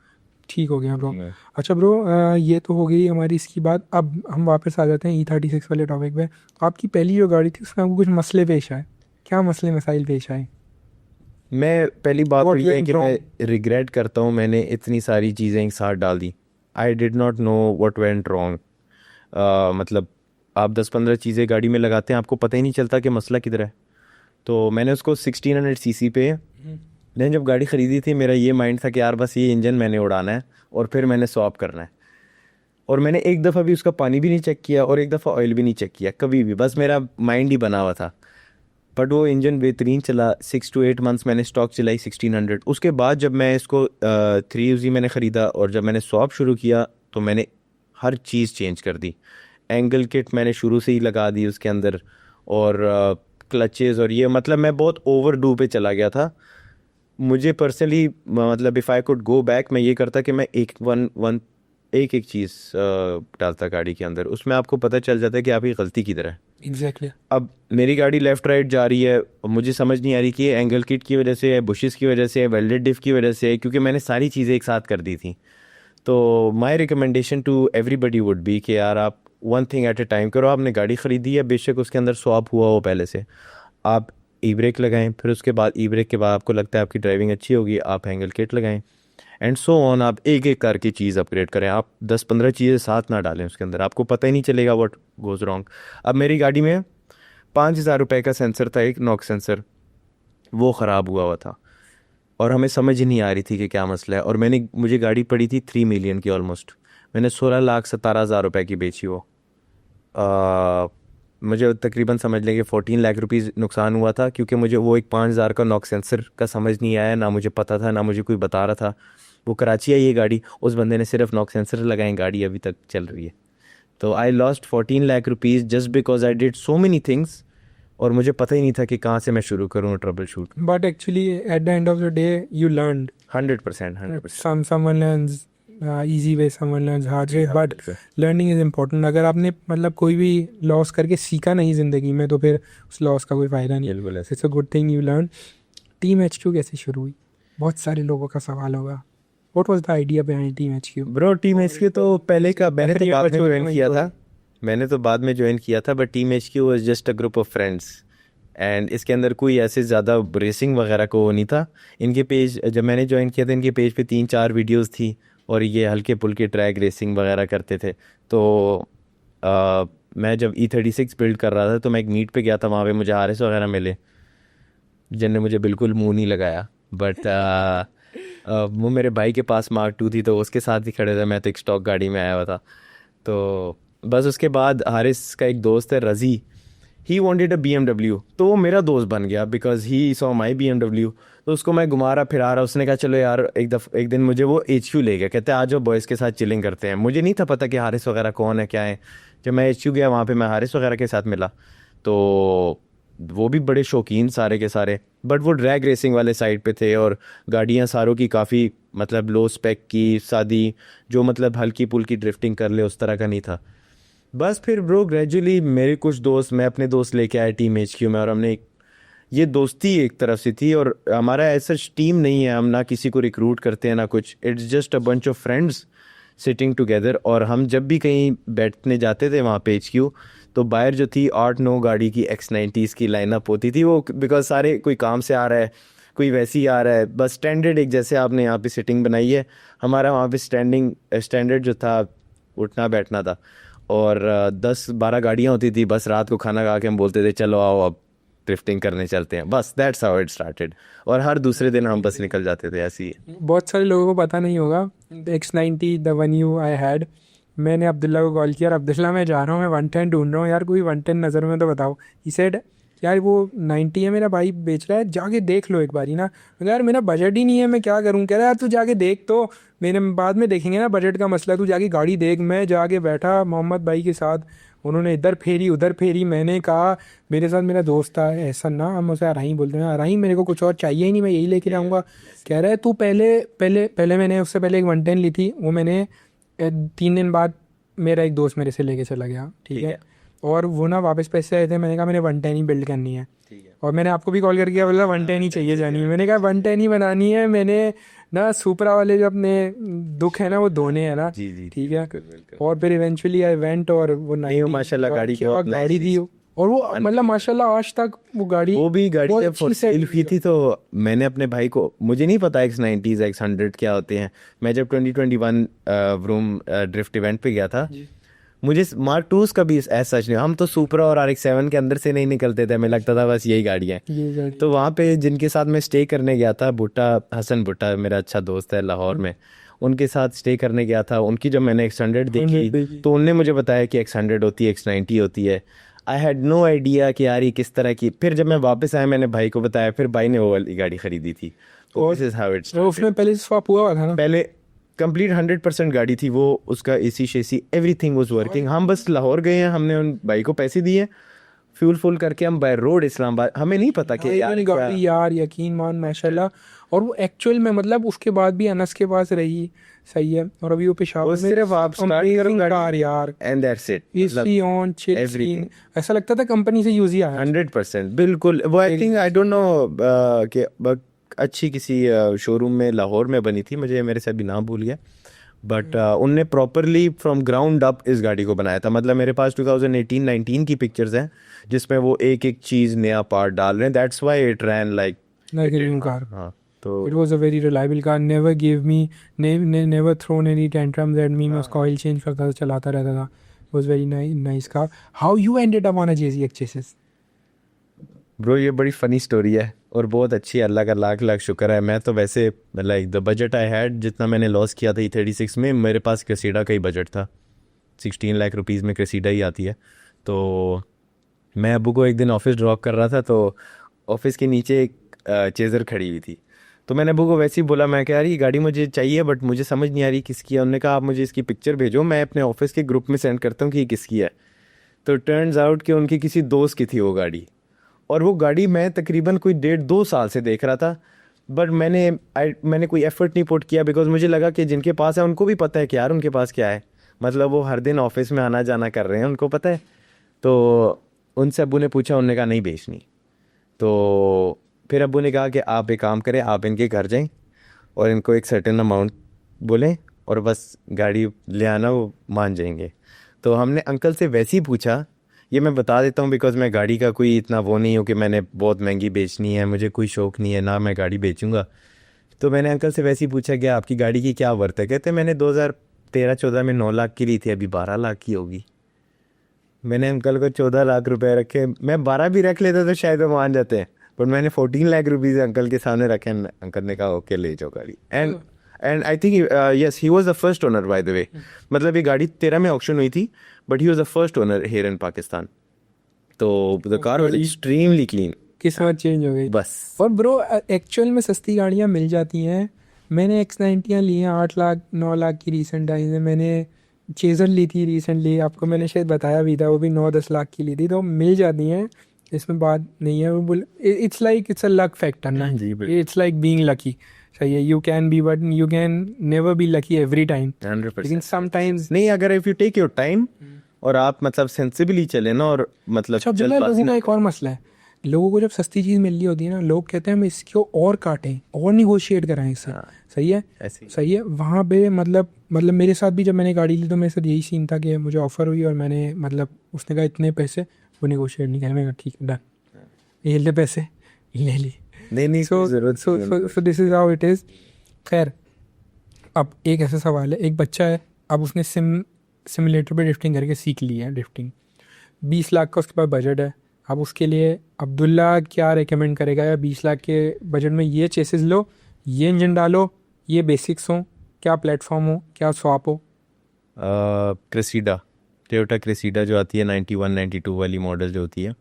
S1: ठीक हो गया ब्रो। अच्छा ब्रो, ये तो हो गई हमारी इसकी बात। अब हम वापस आ जाते हैं E36 वाले टॉपिक पे। आपकी पहली जो गाड़ी थी उसमें आपको कुछ मसले पेश आए? क्या मसले मसाइल पेश आए?
S2: मैं पहली बात तो
S1: What
S2: ये है
S1: went
S2: कि
S1: wrong?
S2: मैं रिग्रेट करता हूँ मैंने इतनी सारी चीज़ें एक साथ डाल दी। I did not know what went wrong. मतलब आप 10-15 चीज़ें गाड़ी में लगाते हैं, आपको पता ही नहीं चलता कि मसला किधर है। तो मैंने उसको 1600 सीसी पे, मैंने जब गाड़ी ख़रीदी थी, मेरा ये माइंड था कि यार बस ये इंजन मैंने उड़ाना है और फिर मैंने स्वैप करना है। और मैंने एक दफ़ा भी उसका पानी भी नहीं चेक किया और एक दफ़ा ऑयल भी नहीं चेक किया कभी भी, बस मेरा माइंड ही बना हुआ था। बट वो इंजन बेहतरीन चला, 6 to 8 मंथ्स मैंने स्टॉक चलाई 1600। उसके बाद जब मैं इसको 3UZ मैंने ख़रीदा और जब मैंने स्वैप शुरू किया, तो मैंने हर चीज़ चेंज कर दी। एंगल किट मैंने शुरू से ही लगा दी उसके अंदर, और क्लचेस और ये, मतलब मैं बहुत ओवर डू पे चला गया था। मुझे पर्सनली मतलब if I could go back, मैं ये करता कि मैं एक एक चीज़ डालता गाड़ी के अंदर, उसमें आपको पता चल जाता है कि आपकी गलती किधर है।
S1: एग्जैक्टली।
S2: अब मेरी गाड़ी लेफ़्ट राइट जा रही है और मुझे समझ नहीं आ रही कि ये एंगल किट की वजह से है, बुशेस की वजह से है, वेल्डेड डिफ की वजह से है, क्योंकि मैंने सारी चीज़ें एक साथ कर दी थी। तो my recommendation to everybody would be कि यार आप one thing at a time करो। आपने गाड़ी ख़रीदी है, बेशक उसके अंदर स्वैप हुआ हो पहले से, आप ई ब्रेक लगाएं, फिर उसके बाद ई ब्रेक के बाद आपको लगता है आपकी ड्राइविंग अच्छी होगी, आप एंगल किट लगाएं, एंड सो ऑन। आप एक एक करके चीज़ अपग्रेड करें, आप 10-15 चीज़ें साथ ना डालें उसके अंदर, आपको पता ही नहीं चलेगा व्हाट गोज़ रॉन्ग। अब मेरी गाड़ी में 5,000 रुपये का सेंसर था, एक नॉक सेंसर, वो ख़राब हुआ था और हमें समझ ही नहीं आ रही थी कि क्या मसला है। और मुझे गाड़ी पड़ी थी 3 मिलियन की ऑलमोस्ट, मैंने 16,17,000 रुपये की बेची वो। मुझे तकरीबन समझ लें कि 14 लाख रुपीज़ नुकसान हुआ था, क्योंकि मुझे वो एक 5,000 का नॉक सेंसर का समझ नहीं आया, ना मुझे पता था, ना मुझे कोई बता रहा था। वो कराची आई ये गाड़ी, उस बंदे ने सिर्फ नॉक सेंसर लगाए, गाड़ी अभी तक चल रही है। तो I lost 14 lakh rupees just because I did so many things, और मुझे पता ही नहीं था कि कहाँ से मैं शुरू करूँ trouble shoot.
S1: But actually at the end of the day you learned
S2: 100%।
S1: someone learns easy way, someone learns hard way, but learning is important. अगर आपने मतलब कोई भी लॉस करके सीखा नहीं ज़िंदगी में, तो फिर उस लॉस का कोई फ़ायदा नहीं।
S2: बिल्कुल ऐसे।
S1: It's a good thing you learn. Team HQ कैसे शुरू हुई? बहुत सारे लोगों का सवाल होगा, what was the idea behind team HQ?
S2: Bro team HQ तो पहले का, मैंने तो बाद में ज्वाइन किया था, but team HQ was just a group of friends, and इसके अंदर कोई ऐसे ज़्यादा रेसिंग वगैरह को नहीं था। इनके पेज जब मैंने ज्वाइन किया था, इनके पेज पे 3-4 वीडियोस थी, और ये हल्के पुल्के ट्रैक रेसिंग वगैरह करते थे। तो मैं जब E36 बिल्ड कर रहा था, तो मैं एक मीट पे गया था, वहाँ पे मुझे हारिस वगैरह मिले, जिनने मुझे बिल्कुल मुंह नहीं लगाया, बट वो मेरे भाई के पास Mark II थी, तो उसके साथ ही खड़े थे, मैं तो एक स्टॉक गाड़ी में आया हुआ था। तो बस उसके बाद हारिस का एक दोस्त है रज़ी, ही वॉन्टेड अ BMW, तो वो मेरा दोस्त बन गया because he saw my BMW। तो उसको मैं घुमा रहा फिरा रहा, उसने कहा चलो यार एक दिन मुझे वो HQ ले गया, कहते हैं आज बॉयज़ के साथ चिलिंग करते हैं। मुझे नहीं था पता कि हारिस वगैरह कौन है क्या है। जब मैं HQ गया, वहाँ पे मैं हारिस वगैरह के साथ मिला, तो वो भी बड़े शौकीन सारे के सारे, बट वो ड्रैग रेसिंग वाले साइड पे थे, और गाड़ियाँ सारों की काफ़ी मतलब लो स्पेक की, सादी, जो मतलब हल्की पुल्की ड्रिफ्टिंग कर ले उस तरह का नहीं था। बस फिर ब्रो ग्रेजुअली मेरे कुछ दोस्त, मैं अपने दोस्त लेके आया टीम HQ में, और हमने ये दोस्ती एक तरफ से थी, और हमारा ऐसा टीम नहीं है, हम ना किसी को रिक्रूट करते हैं ना कुछ, it's just a bunch of friends sitting together. और हम जब भी कहीं बैठने जाते थे वहाँ पे HQ, तो बाहर जो थी 8-9 गाड़ी की X90s की लाइनअप होती थी, वो बिकॉज सारे कोई काम से आ रहा है, कोई वैसे ही आ रहा है, बस स्टैंडर्ड एक जैसे आपने यहाँ पे सिटिंग बनाई है, हमारा वहाँ पे स्टैंडर्ड जो था उठना बैठना था। और 10-12 गाड़ियाँ होती थी, बस रात को खाना खा के हम बोलते थे चलो आओ अब ड्रिफ्टिंग करने चलते हैं, बस दैट्स हाउ इट स्टार्टेड। और हर दूसरे दिन हम बस निकल जाते थे, ऐसे ही।
S1: बहुत सारे लोगों को पता नहीं होगा, X90 the one you I had, मैंने अब्दुल्ला को कॉल किया, अब्दुल्ला मैं जा रहा हूँ, मैं 110 ढूंढ रहा हूँ यार, कोई 110 नज़र में तो बताओ। ही सेड यार वो 90 है, मेरा भाई बेच रहा है, जाके देख लो एक बारी ना। यार मेरा बजट ही नहीं है, मैं क्या करूँ? कह रहा यार तू जाके देख, तो मैंने बाद में देखेंगे ना, बजट का मसला, तू जाके गाड़ी देख। मैं जाके बैठा मोहम्मद भाई के साथ, उन्होंने इधर फेरी उधर फेरी, मैंने कहा मेरे साथ मेरा दोस्त था एहसन ना, हम उसे अराही बोलते हैं, अराही मेरे को कुछ और चाहिए ही नहीं, मैं यही लेके जाऊँगा। कह रहा है तू पहले मैंने उससे पहले एक 110 ली थी, वो मैंने 3 दिन बाद मेरा एक दोस्त मेरे से लेके चला गया, ठीक है, और वो ना वापस पैसे आए थे, मैंने कहा मैंने 110 ही बिल्ड करनी है, और मैंने आपको भी कॉल करके बोला 110 ही चाहिए जानी है, मैंने कहा 110 ही बनानी है, मैंने ना सुपरा वाले जो अपने दुख है ना वो धोने हैं ना,
S2: जी
S1: ठीक है। और फिर इवेंचुअली आई वेंट, और वो
S2: नहीं, माशाल्लाह गाड़ी
S1: गाड़ी थी, और वो मतलब माशाल्लाह आज तक वो गाड़ी
S2: जब फॉर सेल हुई थी, तो मैंने अपने भाई को, मुझे नहीं पता X90s X100 क्या होते हैं, मैं जब 2021 व्रूम ड्रिफ्ट इवेंट पे गया था, मुझे Mark IIs का भी ऐसा नहीं, हम तो सुपरा और RX-7 के अंदर से नहीं निकलते थे, हमें लगता था बस यही गाड़ियाँ हैं। तो वहाँ पे जिनके साथ मैं स्टे करने गया था, हसन भुट्टा मेरा अच्छा दोस्त है लाहौर में, उनके साथ स्टे करने गया था, उनकी जब मैंने X100 देखी, तो उनने मुझे बताया कि X100 होती है, X90 होती है। आई हैड नो आइडिया कि यार ये किस तरह की। फिर जब मैं वापस आया, मैंने भाई को बताया, फिर भाई ने वो वाली गाड़ी खरीदी थी।
S1: उसमें पहले स्वैप हुआ था ना,
S2: पहले कंप्लीट 100% गाड़ी थी वो, उसका AC शेसी एवरीथिंग वाज वर्किंग। हम बस लाहौर गए हैं, हमने उन भाई को पैसे दिए, फ्यूल फुल करके हम बाय रोड इस्लामाबाद, हमें नहीं पता कि
S1: यार गाड़ी यार यकीन मान माशाल्लाह, और वो एक्चुअल में मतलब उसके बाद भी अनस के पास रही, सही है, और अभी वो पेशावर
S2: वो
S1: में
S2: सिर्फ आप स्टार्ट करो
S1: कार यार,
S2: and that's it,
S1: AC on chill
S2: everything.
S1: ऐसा लगता था कंपनी से यूज ही आया।
S2: 100% बिल्कुल। वो I think I don't know कि अच्छी किसी शोरूम में लाहौर में बनी थी, मुझे मेरे से अभी नाम भूल गया, बट उनने प्रॉपरली फ्रॉम ग्राउंड अप इस गाड़ी को बनाया था। मतलब मेरे पास 2018-19 की पिक्चर्स हैं जिसमें वो एक एक चीज़ नया पार्ट डाल रहे हैं, that's why it ran like
S1: like a new car.
S2: हाँ, तो
S1: it was a very reliable car, never give me never thrown any tantrums at me. मैं उसका ऑयल चेंज करता था, चलाता रहता था। Was very nice car. How you ended up on a JZX chassis?
S2: Bro ये बड़ी फनी स्टोरी है और बहुत अच्छी है, अल्लाह का लाख लाख शुक्र है। मैं तो वैसे like the budget I had, जितना मैंने लॉस किया था E36 में, मेरे पास क्रेसिडा का ही बजट था। 16 लाख रुपीज़ में क्रेसिडा ही आती है। तो मैं अबू को एक दिन ऑफिस ड्रॉप कर रहा था, तो ऑफिस के नीचे एक चेज़र खड़ी हुई थी। तो मैंने अबू को वैसे ही बोला, मैं कह यार ये गाड़ी मुझे चाहिए बट मुझे समझ नहीं आ रही किसकी है। उन्होंने कहा आप मुझे इसकी पिक्चर भेजो, मैं अपने ऑफिस के ग्रुप में सेंड करता हूँ कि ये किसकी है। तो टर्न्स आउट कि उनकी किसी दोस्त की थी वो गाड़ी, और वो गाड़ी मैं तकरीबन कोई 1.5-2 साल से देख रहा था, बट मैंने कोई एफर्ट नहीं पुट किया, बिकॉज मुझे लगा कि जिनके पास है उनको भी पता है कि यार उनके पास क्या है, मतलब वो हर दिन ऑफिस में आना जाना कर रहे हैं, उनको पता है। तो उनसे अब्बू ने पूछा, उन्होंने कहा नहीं बेचनी। तो फिर अब्बू ने कहा कि आप एक काम करें, आप इनके घर जाएं और इनको एक सर्टेन अमाउंट बोलें और बस गाड़ी ले आना, वो मान जाएंगे। तो हमने अंकल से वैसे ही पूछा, ये मैं बता देता हूँ बिकॉज मैं गाड़ी का कोई इतना वो नहीं हूँ कि मैंने बहुत महंगी बेचनी है, मुझे कोई शौक नहीं है ना मैं गाड़ी बेचूंगा। तो मैंने अंकल से वैसे ही पूछा कि आपकी गाड़ी की क्या वर्थ है। कहते मैंने 2013-14 में 9 लाख की ली थी, अभी 12 लाख की होगी। मैंने अंकल को 14 लाख रुपए रखे, मैं 12 भी रख लेता तो शायद वो मान जाते हैं, बट मैंने 14 लाख रुपीज़ अंकल के सामने रखे। अंकल ने कहा ओके ले जाओ गाड़ी। And I think yes he was the first owner by the way. मतलब ये गाड़ी 13 में ऑक्शन हुई थी, but he was the first owner here in Pakistan. तो the car was extremely clean.
S1: किस्मत चेंज हो गई
S2: बस।
S1: और ब्रो एक्चुअल में सस्ती गाड़ियाँ मिल जाती हैं। मैंने X90 ली हैं 8 लाख 9 लाख की रिसेंट टाइम में। मैंने चेज़र ली थी रिसेंटली, आपको मैंने शायद बताया भी था, वो भी 9-10 लाख की ली थी। तो मिल जाती हैं, इसमें बात नहीं है। वो बोल it's like it's a luck factor ना,
S2: जी,
S1: इट्स लाइक बीइंग लकी। सही है, you can be but you can never be lucky every time,
S2: 100%।
S1: लेकिन समटाइम्स
S2: नहीं, अगर if you take your time और आप मतलब सेंसिबली चले ना, और मतलब
S1: अच्छा अब्दुल्ला, लोगों का एक और मसला है, लोगों को जब सस्ती चीज़ मिल रही होती है ना, लोग कहते हैं हम इसको और काटें और निगोशिएट कराएं इससे। सही है,
S2: ऐसे ही।
S1: सही है। वहाँ पे मतलब मेरे साथ भी जब मैंने गाड़ी ली तो मेरे साथ यही सीन था कि मुझे ऑफ़र हुई और मैंने मतलब उसने कहा इतने पैसे, वो निगोशिएट नहीं करने। मैंने कहा ठीक है डन, ये ले पैसे, ले ली।
S2: नहीं
S1: so this is how it is. खैर, अब एक ऐसा सवाल है, एक बच्चा है, अब उसने सिमुलेटर पे ड्रिफ्टिंग करके सीख ली है ड्रिफ्टिंग, 20 लाख का उसके पास बजट है। अब उसके लिए अब्दुल्ला क्या रेकमेंड करेगा? या 20 लाख के बजट में ये चेसिस लो, ये इंजन डालो, ये बेसिक्स हो, क्या प्लेटफॉर्म हो, क्या स्वैप हो?
S2: क्रेसिडा, टोयोटा क्रेसिडा जो आती है 91-92 वाली मॉडल जो होती है।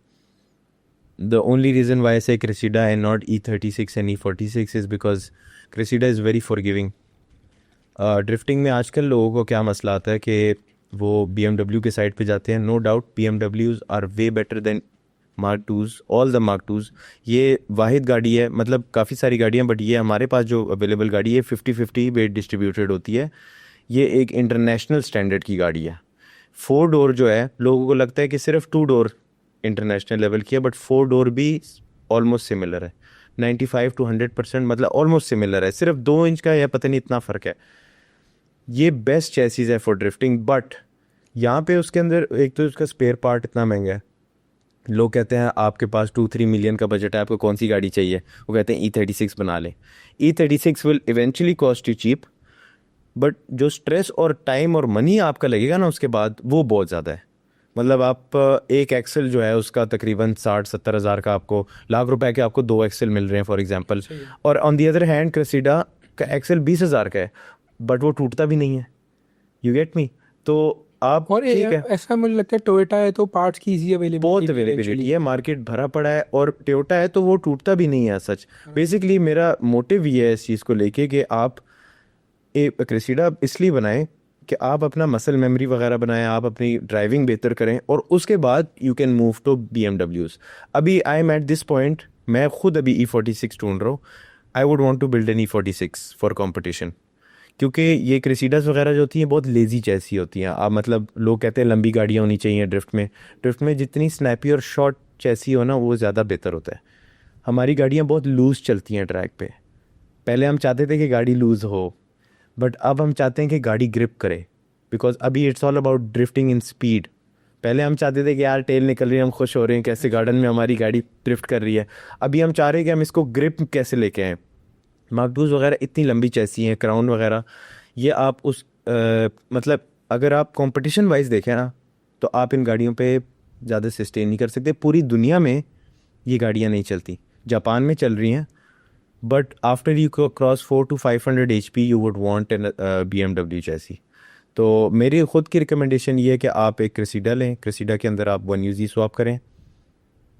S2: द ओनली रीज़न वाई से Cressida and not E36 and E46 is because Cressida is very forgiving. Drifting में आजकल लोगों को क्या मसला आता है कि वो BMW के साइड पे जाते हैं। No doubt BMWs are way better than Mark 2s, all the Mark 2s। ये वाहिद गाड़ी है, मतलब काफ़ी सारी गाड़ियाँ, बट ये हमारे पास जो अवेलेबल गाड़ी है 50-50 वेट डिस्ट्रीब्यूटेड होती है। ये एक इंटरनेशनल स्टैंडर्ड की गाड़ी है। 4 डोर जो है, लोगों को लगता है कि सिर्फ 2 डोर इंटरनेशनल लेवल की है, बट 4 डोर भी ऑलमोस्ट सिमिलर है। 95 to 100% मतलब ऑलमोस्ट सिमिलर है, सिर्फ 2 इंच का या पता नहीं इतना फ़र्क है। ये बेस्ट चेसिस है फॉर ड्रिफ्टिंग, बट यहाँ पे उसके अंदर एक तो उसका स्पेयर पार्ट इतना महंगा है। लोग कहते हैं आपके पास 2-3 मिलियन का बजट है, आपको कौन सी गाड़ी चाहिए? वो कहते हैं E36 बना लें। E36 will eventually cost you cheap, but जो स्ट्रेस और टाइम और मनी आपका लगेगा ना उसके बाद, वो बहुत ज़्यादा है। मतलब आप एक एक्सेल जो है उसका तकरीबन 60-70 हज़ार का, आपको लाख रुपए के आपको 2 एक्सेल मिल रहे हैं फॉर एग्जांपल। और on the other hand Cressida का एक्सेल 20 हज़ार का है, बट वो टूटता भी नहीं है। You get me? तो आप
S1: और
S2: ठीक है,
S1: ऐसा मुझे लगता है टोयोटा है तो पार्ट्स की इजी
S2: बहुत अवेलेबिलिटी है, मार्केट भरा पड़ा है। और टोयोटा है तो वो टूटता भी नहीं है सच। बेसिकली मेरा मोटिव ये है इस चीज़ को लेके कि आप एक क्रेसिडा इसलिए बनाएं कि आप अपना मसल मेमोरी वगैरह बनाएं, आप अपनी ड्राइविंग बेहतर करें, और उसके बाद you can move to BMWs। अभी I am at this point, मैं खुद अभी E46 ढूंढ रहा हूँ। I would want to build an E46 for competition, क्योंकि ये क्रेसिडास वगैरह जो होती हैं बहुत लेजी चैसी होती हैं। आप मतलब लोग कहते हैं लंबी गाड़ियाँ होनी चाहिए ड्रिफ्ट में जितनी स्नैपी और शॉर्ट चैसी हो ना वो ज़्यादा बेहतर होता है। हमारी गाड़ियाँ बहुत लूज़ चलती हैं ट्रैक पे। पहले हम चाहते थे कि गाड़ी लूज़ हो, बट अब हम चाहते हैं कि गाड़ी ग्रिप करे, बिकॉज अभी it's all about drifting in speed. पहले हम चाहते थे कि यार टेल निकल रही है, हम खुश हो रहे हैं कैसे गार्डन में हमारी गाड़ी ड्रिफ्ट कर रही है। अभी हम चाह रहे हैं कि हम इसको ग्रिप कैसे लेके आएँ। मार्क-2 वगैरह इतनी लंबी चैसी हैं, क्राउन वगैरह, ये आप उस मतलब अगर आप कंपटीशन वाइज देखें ना तो आप इन गाड़ियों पे ज़्यादा सस्टेन नहीं कर सकते। पूरी दुनिया में ये गाड़ियाँ नहीं चलती, जापान में चल रही हैं, but after you cross 400 to 500 HP you would want an BMW chassis. तो मेरी खुद की रिकमेंडेशन ये है कि आप एक क्रेसिडा लें, क्रेसिडा के अंदर आप 1UZ स्वैप करें।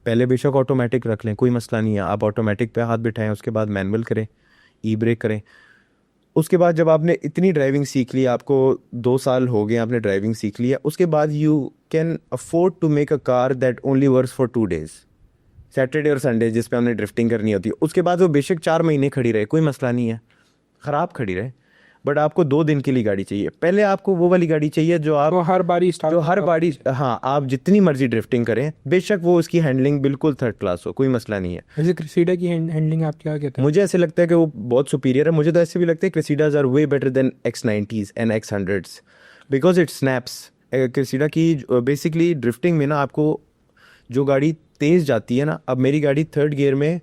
S2: पहले बेशक ऑटोमेटिक रख लें, कोई मसला नहीं है, आप ऑटोमेटिक पे हाथ बिठाएं, उसके बाद मैनुअल करें, ई ब्रेक करें। उसके बाद जब आपने इतनी ड्राइविंग सीख ली, आपको 2 साल हो गए आपने ड्राइविंग सीख लिया, उसके बाद you can afford to make a car that only works for 2 days, Saturday और संडे, जिस पे हमने ड्रिफ्टिंग करनी होती है। उसके बाद वो बेशक 4 महीने खड़ी रहे, कोई मसला नहीं है, ख़राब खड़ी रहे, बट आपको 2 दिन के लिए गाड़ी चाहिए। पहले आपको वो वाली गाड़ी चाहिए जो आप
S1: तो हर बारी
S2: जो हर बारी, हाँ, आप जितनी मर्जी ड्रिफ्टिंग करें, बेशक वो उसकी हैंडलिंग बिल्कुल थर्ड क्लास हो, कोई मसला नहीं है।
S1: वैसे क्रेसिडा की हैंडलिंग आप क्या कहते हैं?
S2: मुझे ऐसे लगता है कि वो बहुत सुपीरियर है। मुझे तो ऐसे भी लगता है Cressidas are way better than X90s and X100s because it snaps. Cressida की बेसिकली ड्रिफ्टिंग में ना आपको जो गाड़ी तेज़ जाती है ना, अब मेरी गाड़ी 3rd गियर में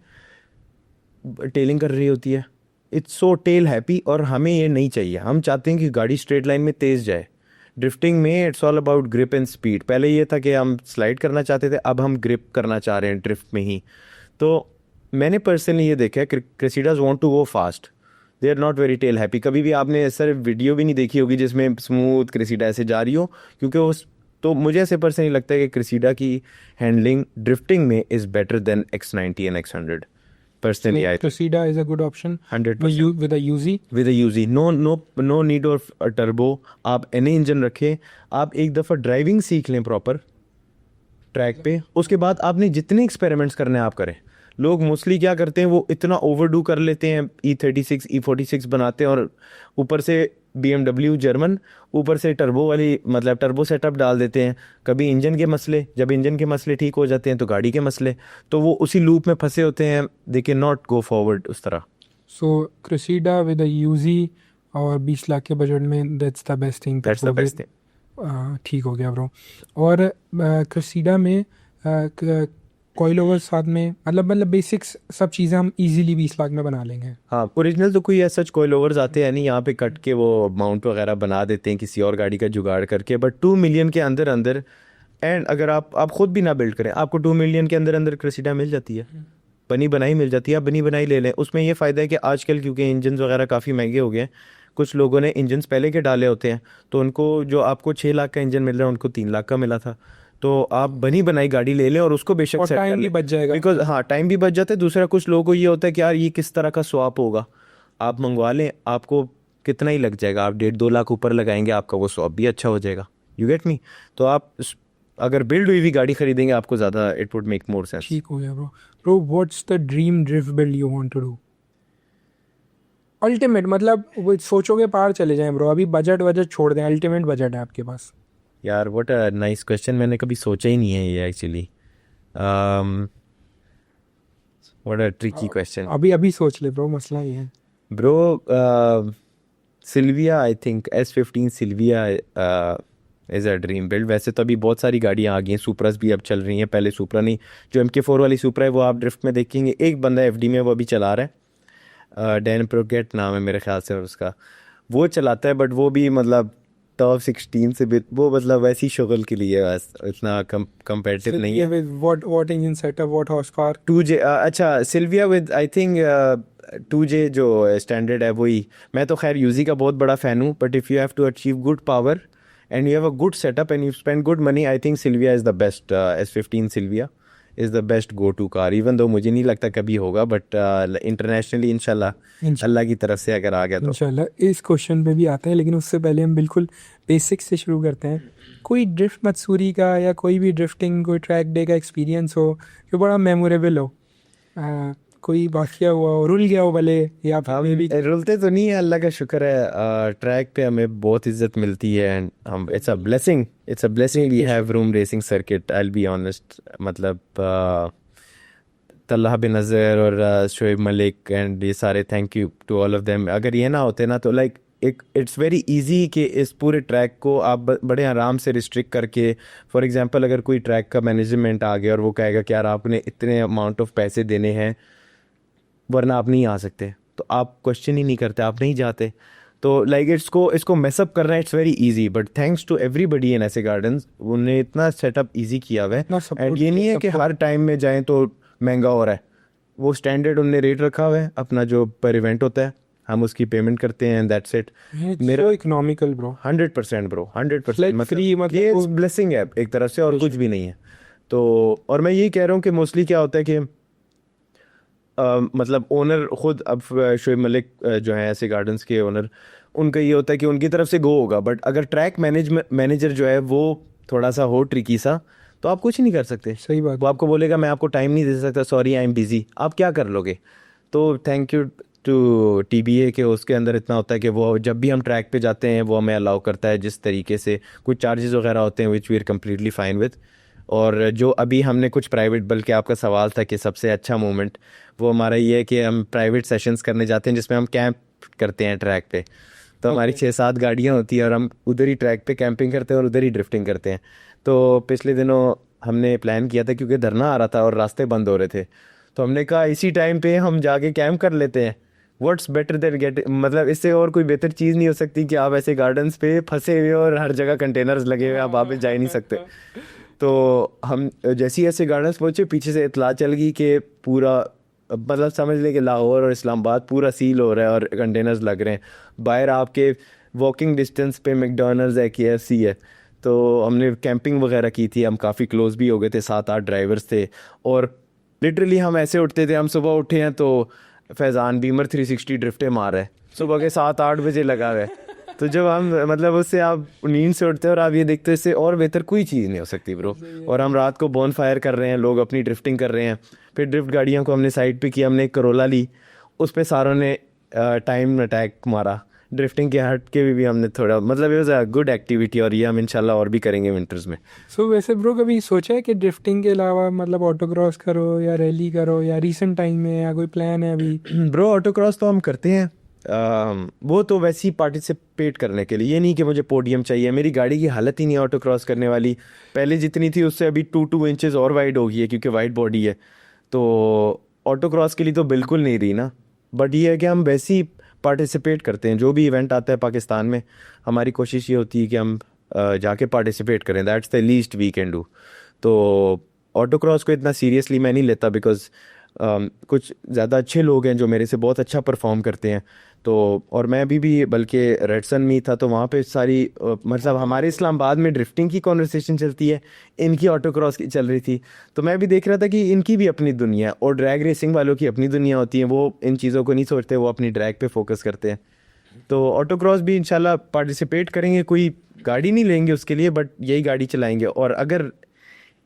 S2: टेलिंग कर रही होती है, इट्स सो टेल हैप्पी, और हमें ये नहीं चाहिए। हम चाहते हैं कि गाड़ी स्ट्रेट लाइन में तेज़ जाए। ड्रिफ्टिंग में it's all about grip and speed. पहले ये था कि हम स्लाइड करना चाहते थे, अब हम ग्रिप करना चाह रहे हैं ड्रिफ्ट में ही। तो मैंने पर्सनली ये देखा है, Cressidas want to go fast, they are not very tail happy. कभी भी आपने ऐसा वीडियो भी नहीं देखी होगी जिसमें स्मूथ क्रेसिडा ऐसे जा रही हो, क्योंकि वो, तो मुझे ऐसे पर्सनली लगता है कि क्रेसिडा की हैंडलिंग ड्रिफ्टिंग में is better than X90 and X100 personally. I
S1: Cressida is a good option
S2: 100%
S1: with a UZ.
S2: With UZ, no need of turbo. आप एनी इंजन रखें, आप एक दफ़ा ड्राइविंग सीख लें प्रॉपर ट्रैक पे, उसके बाद आपने जितने एक्सपेरिमेंट्स करने आप करें। लोग मोस्टली क्या करते हैं, वो इतना ओवरडू कर लेते हैं, E36 E46 बनाते हैं, और ऊपर से BMW जर्मन, ऊपर से टर्बो वाली, मतलब टर्बो सेटअप डाल देते हैं। कभी इंजन के मसले, जब इंजन के मसले ठीक हो जाते हैं तो गाड़ी के मसले, तो वो उसी लूप में फंसे होते हैं, they can not go forward उस तरह।
S1: सो क्रेसिडा विद अ यूजी और 20 लाख के बजट में, that's the best thing.
S2: That's the best thing.
S1: ठीक हो गया ब्रो। और क्रेसिडा में कॉइल ओवर साथ में, मतलब बेसिक्स सब चीज़ें हम इजीली 20 लाख में बना लेंगे।
S2: हाँ, ओरिजिनल तो कोई ऐसा कॉइल ओवर्स आते हैं नहीं, यहाँ पे कट के वो माउंट वगैरह बना देते हैं किसी और गाड़ी का जुगाड़ करके, बट 2 मिलियन के अंदर अंदर, एंड अगर आप खुद भी ना बिल्ड करें, आपको 2 मिलियन के अंदर अंदर क्रेसिडा मिल जाती है, बनी बनाई मिल जाती है। आप बनी बनाई ले लें। उसमें ये फ़ायदा है कि आजकल क्योंकि इंजन वगैरह काफ़ी महंगे हो गए हैं, कुछ लोगों ने इंजन पहले के डाले होते हैं, तो उनको जो आपको 6 लाख का इंजन मिल रहा है उनको 3 लाख का मिला था। तो आप बनी बनाई गाड़ी ले लें और उसको बेशक सेट कर
S1: टाइम भी
S2: लें,
S1: बच जाएगा।
S2: बिकॉज हाँ, टाइम भी बच जाता है। दूसरा, कुछ लोगों को ये होता है कि यार ये किस तरह का स्वैप होगा, आप मंगवा लें, आपको कितना ही लग जाएगा, आप 1.5-2 लाख ऊपर लगाएंगे, आपका वो स्वैप भी अच्छा हो जाएगा। You get me? तो आप अगर बिल्ड हुई हुई गाड़ी खरीदेंगे आपको ज़्यादा, it would make more sense.
S1: ठीक हो गया bro. Bro, what's the dream drift build you want to do? Ultimate, मतलब वो सोचोगे पार चले जाएं ब्रो, अभी बजट छोड़ दें, अल्टीमेट बजट है आपके पास।
S2: यार व्हाट अ नाइस क्वेश्चन, मैंने कभी सोचा ही नहीं है ये actually. What a tricky question.
S1: अभी सोच ले ब्रो, मसला ये है।
S2: Bro, Silvia, I think S15 Silvia is a dream build. वैसे तो अभी बहुत सारी गाड़ियाँ आ गई हैं, सुपरास भी अब चल रही हैं, पहले सुपरा नहीं, जो MK4 वाली सुपरा है वो आप ड्रिफ्ट में देखेंगे। एक बंदा FD में वो अभी चला रहा है, डैन प्रोगेट नाम है मेरे ख्याल से उसका, वो चलाता है, बट वो भी मतलब टॉप 16 से भी, वो मतलब वैसी शगल के लिए बस, इतना कंपेटिटिव नहीं है।
S1: What engine setup, what horse power?
S2: 2J, अच्छा, Sylvia with I think 2J जो स्टैंडर्ड है वही। मैं तो खैर यूजी का बहुत बड़ा फ़ैन हूँ, but if you have to achieve good power and you have a good setup and you spend good money, I think Silvia is the best. S15 Silvia is the best go to car, even though मुझे नहीं लगता कभी होगा, but internationally इंशाल्लाह अल्लाह की तरफ से अगर आ गया तो
S1: इंशाल्लाह इस क्वेश्चन पे भी आते हैं, लेकिन उससे पहले हम बिल्कुल बेसिक से शुरू करते हैं। कोई ड्रिफ्ट मत्सूरी का या कोई भी ड्रिफ्टिंग कोई ट्रैक डे का एक्सपीरियंस हो जो बड़ा मेमोरेबल हो, कोई वाक़या हुआ हो, रुल गया हो भले, या फिर
S2: हम
S1: भी
S2: रुलते तो नहीं है, अल्लाह का शुक्र है। ट्रैक पे हमें बहुत इज्जत मिलती है एंड हम it's a blessing we have room racing circuit, I will be honest. मतलब तल्हा बिन नज़र और शोएब मलिक एंड ये सारे, thank you to all of them. अगर ये ना होते ना तो लाइक इट्स वेरी इजी कि इस पूरे ट्रैक को आप बड़े आराम से रिस्ट्रिक्ट करके, फॉर एग्जांपल अगर कोई ट्रैक का मैनेजमेंट आ गया और वो कहेगा कि यार आपने इतने अमाउंट ऑफ पैसे देने हैं वरना आप नहीं आ सकते, तो आप क्वेश्चन ही नहीं करते, आप नहीं जाते। तो लाइक इसको मेसअप करना it's very easy, but thanks to everybody in ऐसे गार्डन्स, उन्होंने इतना सेटअप इजी किया हुआ है। एंड ये नहीं है कि हर टाइम में जाएं तो महंगा हो रहा है, वो स्टैंडर्ड उनने रेट रखा हुआ है अपना, जो पर इवेंट होता है हम उसकी पेमेंट करते हैं एंड दैट्स इट।
S1: मेरा इकोनॉमिकल ब्रो
S2: 100% ब्रो 100%,
S1: मतलब
S2: ये ब्लेसिंग है एक तरफ से और कुछ भी नहीं है। तो और मैं यही कह रहा हूँ कि मोस्टली क्या होता है कि मतलब ओनर खुद, अब शोएब मलिक जो है ऐसे गार्डन्स के ओनर, उनका ये होता है कि उनकी तरफ से गो होगा, बट अगर ट्रैक मैनेजर जो है वो थोड़ा सा हो ट्रिकी सा, तो आप कुछ नहीं कर सकते।
S1: सही बात।
S2: वो आपको बोलेगा मैं आपको टाइम नहीं दे सकता, सॉरी आई एम बिजी, आप क्या कर लोगे। तो थैंक यू टू TBA के उसके अंदर इतना होता है कि वो जब भी हम ट्रैक पे जाते हैं वो हमें अलाउ करता है जिस तरीके से, कुछ चार्जेस वगैरह होते हैं which we are completely fine with. और जो अभी हमने कुछ प्राइवेट, बल्कि आपका सवाल था कि सबसे अच्छा मोमेंट, वो हमारा ये है कि हम प्राइवेट सेशंस करने जाते हैं जिसमें हम कैंप करते हैं ट्रैक पे। तो हमारी 6-7 गाड़ियाँ होती हैं और हम उधर ही ट्रैक पे कैंपिंग करते हैं और उधर ही ड्रिफ्टिंग करते हैं। तो पिछले दिनों हमने प्लान किया था क्योंकि धरना आ रहा था और रास्ते बंद हो रहे थे, तो हमने कहा इसी टाइम पे हम जाके कैंप कर लेते हैं। व्हाट्स बेटर देन गेट, मतलब इससे और कोई बेहतर चीज़ नहीं हो सकती कि आप ऐसे गार्डन्स पे फंसे हुए और हर जगह कंटेनर्स लगे हुए, आप वापस जा ही नहीं सकते। तो हम जैसे ही ऐसे गार्डन्स पहुंचे, पीछे से इतला चल गई कि पूरा, मतलब समझ लें कि लाहौर और इस्लामाबाद पूरा सील हो रहा है और कंटेनर्स लग रहे हैं बाहर। आपके वॉकिंग डिस्टेंस पे मैकडॉनल्ड्स है, KFC है। तो हमने कैंपिंग वगैरह की थी, हम काफ़ी क्लोज भी हो गए थे, 7-8 ड्राइवर्स थे। और लिटरली हम ऐसे उठते थे, हम सुबह उठे हैं तो फैज़ान बीमर 360 ड्रिफ्टें मार रहा है, सुबह के 7-8 बजे लगा हुआ है। तो जब हम, मतलब उससे आप नींद से उठते हैं और आप ये देखते हैं, इससे और बेहतर कोई चीज़ नहीं हो सकती ब्रो। और हम रात को बॉन फायर कर रहे हैं, लोग अपनी ड्रिफ्टिंग कर रहे हैं। फिर ड्रिफ्ट गाड़ियों को हमने साइड पे किया, हमने एक करोला ली, उस पर सारों ने टाइम अटैक मारा। ड्रिफ्टिंग के हट के भी हमने थोड़ा, मतलब ये वाज अ गुड एक्टिविटी, और ये हम इंशाल्लाह और भी करेंगे विंटर्स में।
S1: सो वैसे ब्रो कभी सोचा है कि ड्रिफ्टिंग के अलावा मतलब ऑटोक्रॉस करो या रैली करो, या रीसेंट टाइम में, या कोई प्लान है अभी?
S2: ब्रो ऑटोक्रॉस तो हम करते हैं, वो तो वैसे ही पार्टिसिपेट करने के लिए, ये नहीं कि मुझे पोडियम चाहिए। मेरी गाड़ी की हालत ही नहीं है ऑटोक्रॉस करने वाली, पहले जितनी थी उससे अभी 2 इंचेस और वाइड हो गई है क्योंकि वाइड बॉडी है। तो ऑटोक्रॉस के लिए तो बिल्कुल नहीं रही ना, बट ये है कि हम वैसे ही पार्टिसिपेट करते हैं, जो भी इवेंट आता है पाकिस्तान में हमारी कोशिश ये होती है कि हम जाके पार्टिसिपेट करें, that's the least we can do. तो ऑटोक्रॉस को इतना सीरियसली मैं नहीं लेता, बिकॉज कुछ ज़्यादा अच्छे लोग हैं जो मेरे से बहुत अच्छा परफॉर्म करते हैं। तो और मैं अभी भी बल्कि रेडसन में था, तो वहाँ पे सारी मतलब हमारे इस्लामाबाद में ड्रिफ्टिंग की कॉन्वर्सेशन चलती है, इनकी ऑटोक्रॉस की चल रही थी। तो मैं भी देख रहा था कि इनकी भी अपनी दुनिया और ड्रैग रेसिंग वालों की अपनी दुनिया होती है, वो इन चीज़ों को नहीं सोचते, वो अपनी ड्रैग पे फोकस करते हैं। तो ऑटोक्रॉस भी इंशाल्लाह पार्टिसिपेट करेंगे, कोई गाड़ी नहीं लेंगे उसके लिए, बट यही गाड़ी चलाएंगे। और अगर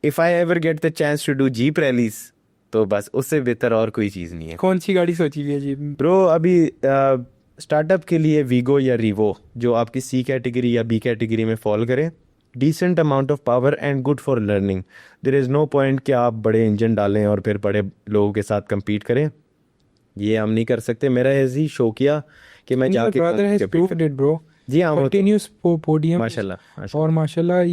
S2: if I ever get the chance to do jeep rallies, तो बस उससे बेहतर और कोई चीज़ नहीं है।
S1: कौन सी गाड़ी सोची हुई है जी
S2: ब्रो? अभी स्टार्टअप के लिए वीगो या रिवो, जो आपकी C कैटेगरी या B कैटेगरी में फॉल करें, decent amount of power and good for learning. There is no point कि आप बड़े इंजन डालें और फिर बड़े लोगों के साथ compete करें, ये हम नहीं कर सकते। मेरा ऐसी शौकिया कि मैं जाके
S1: brother has proved it bro।
S2: जी हाँ,
S1: continuous podium
S2: माशाल्लाह
S1: और माशाल्लाह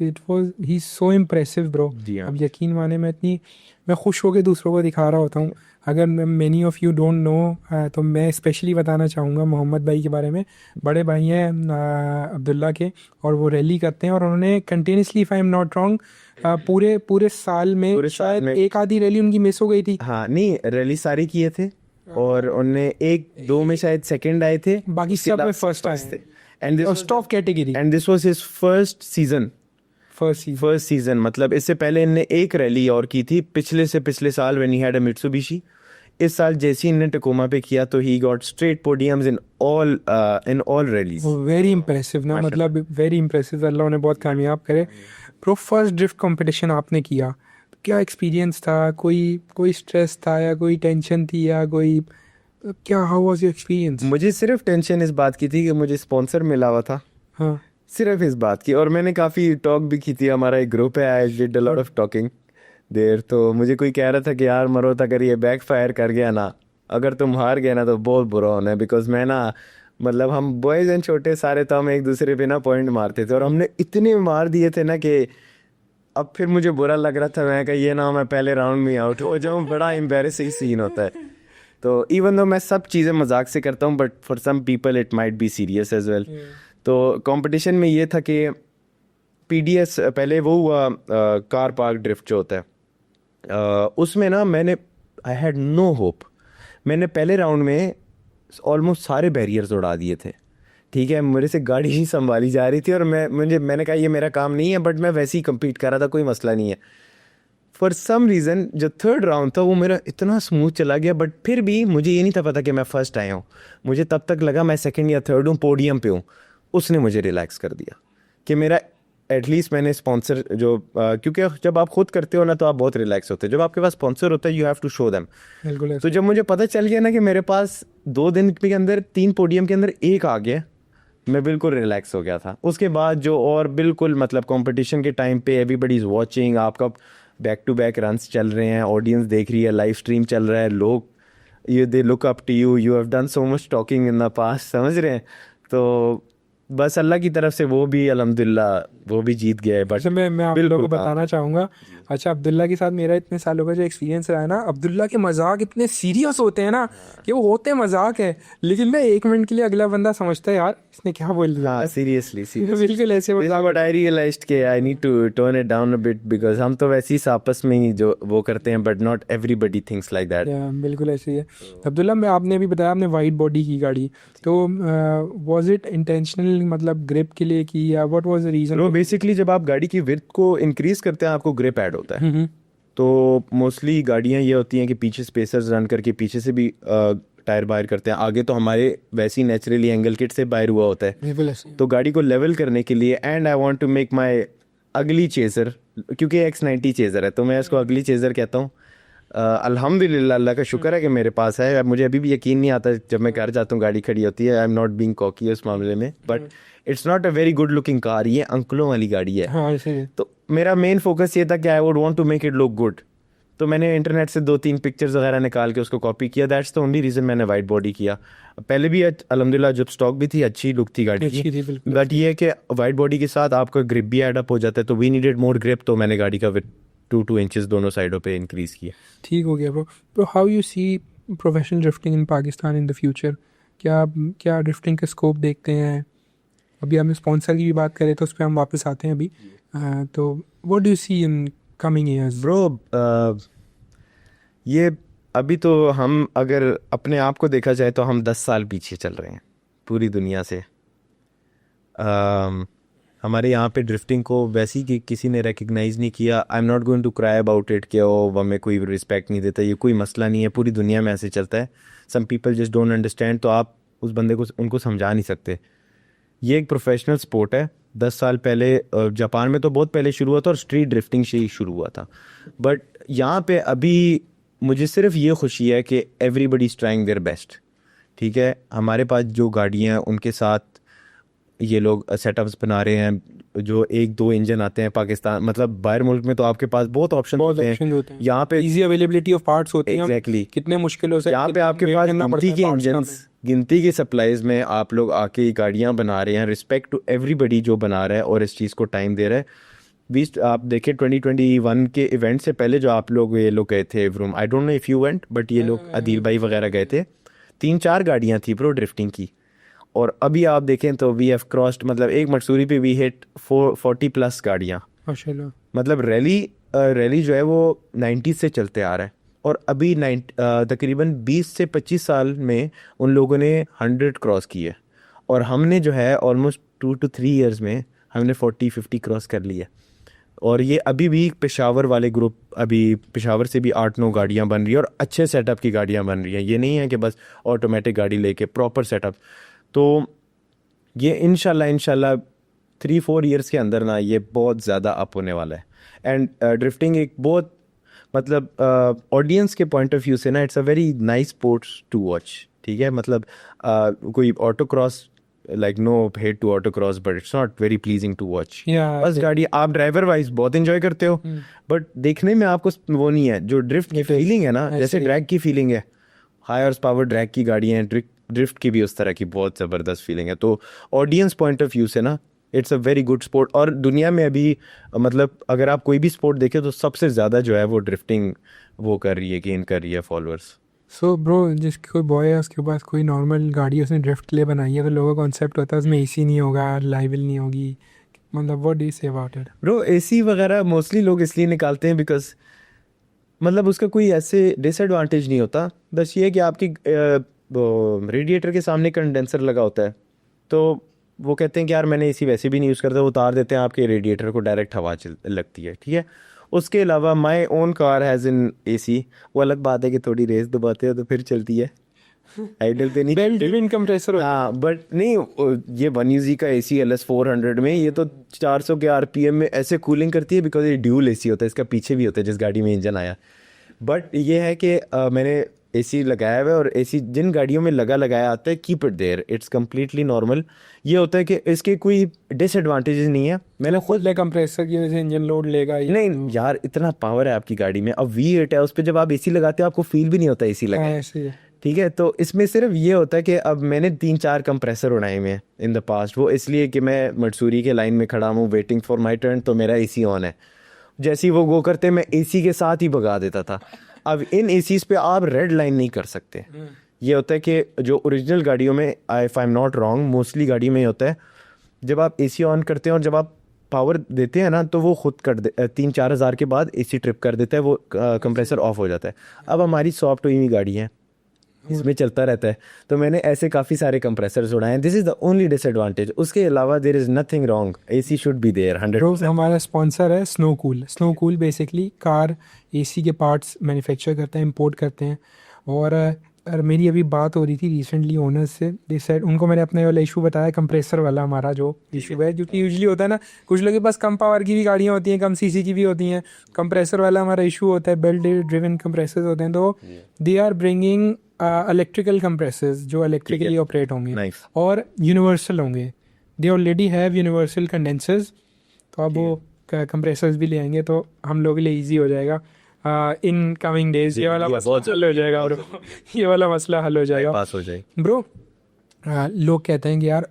S1: it was he's so impressive bro।
S2: जी हाँ।
S1: अब यकीन माने मैं खुश होकर दूसरों को दिखा रहा होता हूँ। अगर many of you don't know, तो मैं स्पेशली बताना चाहूँगा मोहम्मद भाई के बारे में। बड़े भाई हैं अब्दुल्ला के, और वो रैली करते हैं, और उन्होंने continuously, if I am not wrong, पूरे साल में शायद एक आधी रैली उनकी मिस हो गई थी।
S2: हाँ नहीं, रैली सारी किए थे, और उनने 1-2 में शायद सेकंड आए थे,
S1: बाकी सब में फर्स्ट आए थे।
S2: And
S1: stop category,
S2: and this was his first season. First season, मतलब इससे पहले इनने एक रैली और की थी पिछले से पिछले साल when he had a Mitsubishi. इस साल जैसे ही इन्होंने टकोमा पे किया तो he got straight podiums in all rallies.
S1: Very impressive ना, मतलब वेरी इंप्रेसिव, अल्लाह ने बहुत कामयाब करे। प्रो फर्स्ट ड्रिफ्ट कंपटीशन आपने किया, तो क्या एक्सपीरियंस था? कोई स्ट्रेस था या कोई टेंशन थी या कोई क्या, हाउ वाज योर एक्सपीरियंस?
S2: मुझे सिर्फ टेंशन इस बात की थी कि मुझे स्पॉन्सर मिला हुआ था,
S1: हाँ,
S2: सिर्फ इस बात की। और मैंने काफ़ी टॉक भी की थी, हमारा एक ग्रुप है, I did a lot of talking there. तो मुझे कोई कह रहा था कि यार मरोत, अगर ये बैक फायर कर गया ना, अगर तुम हार गए ना तो बहुत बुरा होना है। बिकॉज मैं ना, मतलब हम बॉयज़ एंड छोटे सारे तो हम एक दूसरे पे ना पॉइंट मारते थे और हमने इतने मार दिए थे ना कि अब फिर मुझे बुरा लग रहा था। मैं कहा ये ना मैं पहले राउंड में आउट हो जाऊँ, बड़ा एम्बैरेसिंग सीन होता है। तो इवन दो मैं सब चीज़ें मजाक से करता हूँ, but for some people it might be serious as well. तो कंपटीशन में ये था कि पीडीएस पहले वो हुआ, कार पार्क ड्रिफ्ट जो होता है, उसमें ना मैंने आई हैड नो होप। मैंने पहले राउंड में ऑलमोस्ट सारे बैरियर्स उड़ा दिए थे, ठीक है, मेरे से गाड़ी ही संभाली जा रही थी और मैंने कहा ये मेरा काम नहीं है, बट मैं वैसे ही compete कर रहा था, कोई मसला नहीं है। फॉर सम रीज़न जो थर्ड राउंड था वो मेरा इतना स्मूथ चला गया, बट फिर भी मुझे ये नहीं था पता कि मैं फर्स्ट आया हूँ। मुझे तब तक लगा मैं सेकंड या थर्ड हूँ, पोडियम पे हूँ। उसने मुझे रिलैक्स कर दिया कि मेरा एटलीस्ट मैंने स्पॉन्सर जो क्योंकि जब आप खुद करते हो ना तो आप बहुत रिलैक्स होते हो, जब आपके पास स्पॉन्सर होता है you have to show them.
S1: बिल्कुल।
S2: तो जब मुझे पता चल गया ना कि मेरे पास 2 दिन के अंदर 3 पोडियम के अंदर एक आ गया, मैं बिल्कुल रिलैक्स हो गया था। उसके बाद जो और बिल्कुल मतलब कंपटीशन के टाइम पे एवरीबडी इज वाचिंग, आपका बैक टू बैक रन्स चल रहे हैं, ऑडियंस देख रही है, लाइव स्ट्रीम चल रहा है, लोग ये they look up to you, you have done so much talking in the past, समझ रहे हैं। तो बस अल्लाह की तरफ से वो भी अल्हम्दुलिल्लाह वो भी जीत गया है। बट
S1: मैं आप लोगों को बताना चाहूँगा, अच्छा अब्दुल्ला के साथ मेरा इतने सालों का जो एक्सपीरियंस रहा है ना, अब्दुल्ला के मजाक इतने सीरियस होते हैं ना कि वो होते मजाक है, लेकिन मैं 1 मिनट के लिए अगला बंदा समझता है यार इसने क्या बोल दिया।
S2: हाँ सीरियसली
S1: बिल्कुल ऐसे मजाक।
S2: बट आई रियलाइज्ड कि I need to turn it down a bit, because हम तो वैसे ही आपस में ही जो वो करते हैं, but not everybody thinks like that.
S1: बिल्कुल ऐसे ही है। अब्दुल्ला, मैं आपने अभी बताया आपने वाइड बॉडी की गाड़ी, तो वाज इट इंटेंशनल, मतलब ग्रिप के लिए की या what was the reason?
S2: No, basically जब आप गाड़ी की विड्थ को इंक्रीज करते हैं आपको ग्रिप ऐड होता है। तो मोस्टली गाड़ियाँ ये होती हैं कि पीछे स्पेसर्स रन करके पीछे से भी टायर बाहर करते हैं, आगे तो हमारे वैसे ही नेचुरली एंगल किट से बाहर हुआ होता है। तो गाड़ी को लेवल करने के लिए, and I want to make my ugly chaser, क्योंकि X90 चेजर है तो मैं इसको अगली चेजर कहता हूँ। अल्हम्दुलिल्लाह अल्लाह का शुक्र है कि मेरे पास है। मुझे अभी भी यकीन नहीं आता जब मैं घर जाता हूँ गाड़ी खड़ी होती है, आई एम नॉट बीइंग कॉकी उस मामले में, but it's not a very good looking car, ये अंकलों वाली गाड़ी है।
S1: हाँ, ऐसे ही।
S2: तो मेरा मेन फोकस ये था कि I would want to make it look good. तो मैंने इंटरनेट से 2-3 पिक्चर्स वगैरह निकाल के उसको कॉपी किया, दैट्स द ओनली रीज़न मैंने वाइड बॉडी किया। पहले भी अल्हम्दुलिल्लाह जब स्टॉक भी थी अच्छी लुक थी गाड़ी की, बट ये है कि वाइड बॉडी के साथ आपका ग्रिप भी एड अप हो जाता है, तो वी नीडेड मोर ग्रिप, तो मैंने गाड़ी का 2 इंचेस दोनों साइडों पे इंक्रीज किया।
S1: ठीक हो गया bro. How you see professional drifting in Pakistan in the future? क्या ड्रिफ्टिंग का स्कोप देखते हैं? अभी हमने स्पॉन्सर की भी बात करें तो उस पर हम वापस आते हैं अभी। तो what do you see in coming years?
S2: Bro ये अभी तो हम अगर अपने आप को देखा जाए तो हम 10 साल पीछे चल रहे हैं पूरी दुनिया से। हमारे यहाँ पे ड्रिफ्टिंग को वैसी कि किसी ने रिकग्नाइज़ नहीं किया। I am not going to cry about it कि ओ हमें कोई रिस्पेक्ट नहीं देता, ये कोई मसला नहीं है, पूरी दुनिया में ऐसे चलता है। Some people just don't understand, तो आप उस बंदे को उनको समझा नहीं सकते। ये एक प्रोफेशनल स्पोर्ट है। 10 साल पहले जापान में तो बहुत पहले शुरू हुआ था और स्ट्रीट ड्रिफ्टिंग से ही शुरू हुआ था, बट यहाँ पे अभी मुझे सिर्फ ये खुशी है कि everybody is trying their best. ठीक है, हमारे पास जो गाड़ियाँ हैं उनके साथ ये लोग सेटअप्स बना रहे हैं, जो 1-2 इंजन आते हैं पाकिस्तान, मतलब बाहर मुल्क में तो आपके पास बहुत ऑप्शन होते हैं, यहाँ पे
S1: इजी अवेलेबिलिटी ऑफ पार्ट्स होती है।
S2: एग्जैक्टली,
S1: कितने मुश्किलों से
S2: यहाँ पे आपके पास गिनती के इंजन्स, गिनती के सप्लाईज में आप लोग आके गाड़ियाँ बना रहे हैं। रिस्पेक्ट टू एवरीबडी जो बना रहा है और इस चीज़ को टाइम दे रहा है। आप देखें 2021 के इवेंट से पहले जो आप लोग ये लोग गए थे vroom, I don't know if you went, but ये लोग अदील भाई वगैरह गए थे, 3-4 गाड़ियाँ थी प्रो ड्रिफ्टिंग की। और अभी आप देखें तो वी हैव क्रॉस्ड, मतलब एक मकसूरी पे वी हिट 40+ गाड़ियाँ माशाल्लाह। मतलब रैली जो है वो 90s से चलते आ रहा है और अभी तकरीबन 20 से 25 साल में उन लोगों ने 100 क्रॉस की है, और हमने जो है ऑलमोस्ट 2 to 3 ईयर्स में हमने 40-50 क्रॉस कर लिया। और ये अभी भी पेशावर वाले ग्रुप, अभी पेशावर से भी 8-9 गाड़ियाँ बन रही हैं और अच्छे सेटअप की गाड़ियाँ बन रही हैं। ये नहीं है कि बस ऑटोमेटिक गाड़ी लेके, प्रॉपर सेटअप। तो ये इंशाल्लाह 3-4 ईयर्स के अंदर ना ये बहुत ज़्यादा अप होने वाला है। एंड ड्रिफ्टिंग एक बहुत मतलब ऑडियंस के पॉइंट ऑफ व्यू से ना it's a very nice sports to watch, ठीक है। मतलब कोई autocross, like no hate to autocross, but it's not very pleasing to watch. बस गाड़ी आप ड्राइवर वाइज बहुत एंजॉय करते हो, बट देखने में आपको वो नहीं है जो ड्रिफ्ट की फीलिंग है ना, जैसे ड्रैग की फीलिंग है, हाई हॉर्स पावर ड्रैग की गाड़ियाँ हैं, ड्रिफ्ट की भी उस तरह की बहुत ज़बरदस्त फीलिंग है। तो ऑडियंस पॉइंट ऑफ व्यू से ना it's a very good sport. और दुनिया में अभी मतलब अगर आप कोई भी स्पोर्ट देखें तो सबसे ज़्यादा जो है वो ड्रिफ्टिंग वो कर रही है, गेन कर रही है फॉलोअर्स।
S1: सो ब्रो, जिसकी कोई बॉय है उसके पास कोई नॉर्मल गाड़ी उसने ड्रिफ्ट के लिए बनाई है, तो लोगों का कॉन्सेप्ट होता है उसमें एसी नहीं होगा, लाइवल नहीं होगी, मतलब what do you say about it?
S2: Bro AC वगैरह मोस्टली लोग इसलिए निकालते हैं बिकॉज मतलब उसका कोई ऐसे डिसएडवांटेज नहीं होता। बस ये है कि आपकी रेडिएटर के सामने कंडेंसर लगा होता है, तो वो कहते हैं कि यार मैंने एसी वैसे भी नहीं यूज़ करता, वो उतार देते हैं, आपके रेडिएटर को डायरेक्ट हवा लगती है, ठीक है। उसके अलावा my own car has in AC, वो अलग बात है कि थोड़ी रेस दबाते हो तो फिर चलती है, आइडल पे नहीं।
S1: Belt driven compressor.
S2: हाँ बट नहीं, ये 1UZ का एसी LS400 में ये तो 400 के RPM में ऐसे कूलिंग करती है, बिकॉज ये ड्यूल एसी होता है, इसका पीछे भी होता है जिस गाड़ी में इंजन आया। बट ये है कि मैंने एसी लगाया हुआ है, और एसी जिन गाड़ियों में लगाया आता है keep it there, it's completely normal. ये होता है कि इसके कोई डिसएडवांटेजेस नहीं है। मैंने खुद
S1: ले कंप्रेसर की वजह से इंजन लोड लेगा ही।
S2: नहीं यार, इतना पावर है आपकी गाड़ी में, अब V8 है उस पर, जब आप एसी लगाते हो आपको फील भी नहीं होता एसी लगा है,
S1: ऐसे ही है।
S2: ठीक है। तो इसमें सिर्फ ये होता है कि अब मैंने 3-4 कंप्रेसर उड़ाए हुए हैं इन द पास्ट, वो इसलिए कि मैं मटसूरी के लाइन में खड़ा हूँ वेटिंग फॉर माई टर्न, तो मेरा एसी ऑन है। जैसे ही वो गो करते मैं एसी के साथ ही भगा देता था। अब इन एसीज पे आप रेड लाइन नहीं कर सकते। ये होता है कि जो ओरिजिनल गाड़ियों में, if I am not wrong, mostly गाड़ी में ये होता है जब आप एसी ऑन करते हैं और जब आप पावर देते हैं ना, तो वो खुद कर दे 3-4 हज़ार के बाद एसी ट्रिप कर देता है, वो कंप्रेसर ऑफ हो जाता है। अब हमारी सॉफ्ट हुई हुई गाड़ी है, इसमें चलता रहता है, तो मैंने ऐसे काफ़ी सारे कंप्रेसर्स उड़ाए हैं। This is the only disadvantage, उसके अलावा there is nothing wrong, AC should be there 100%।
S1: हमारा स्पॉन्सर है Snowcool. Snowcool basically car AC के पार्ट्स मैन्युफैक्चर करते हैं, इंपोर्ट करते हैं। और मेरी अभी बात हो रही थी रिसेंटली ओनर्स से, दे सेड, उनको मैंने अपने वाला इशू बताया, कंप्रेसर वाला हमारा जो इशू है, जो कि यूजली होता है ना, कुछ लोगों के पास कम पावर की भी गाड़ियाँ होती हैं, कम सीसी की भी होती हैं, कंप्रेसर वाला हमारा इशू होता है, बेल्ट ड्रिवन कंप्रेसर्स होते हैं, तो they are bringing electrical compressors जो इलेक्ट्रिकली ऑपरेट होंगे और यूनिवर्सल होंगे। They already have universal condensers, तो अब वो कंप्रेसर्स भी ले आएंगे तो हम लोग के लिए ईजी हो जाएगा इन कमिंग डेज। ये वाला मसला हल हो जाएगा ब्रो, ये वाला मसला हल हो जाएगा,
S2: पास हो जाएगा
S1: ब्रो। लोग कहते हैं कि यार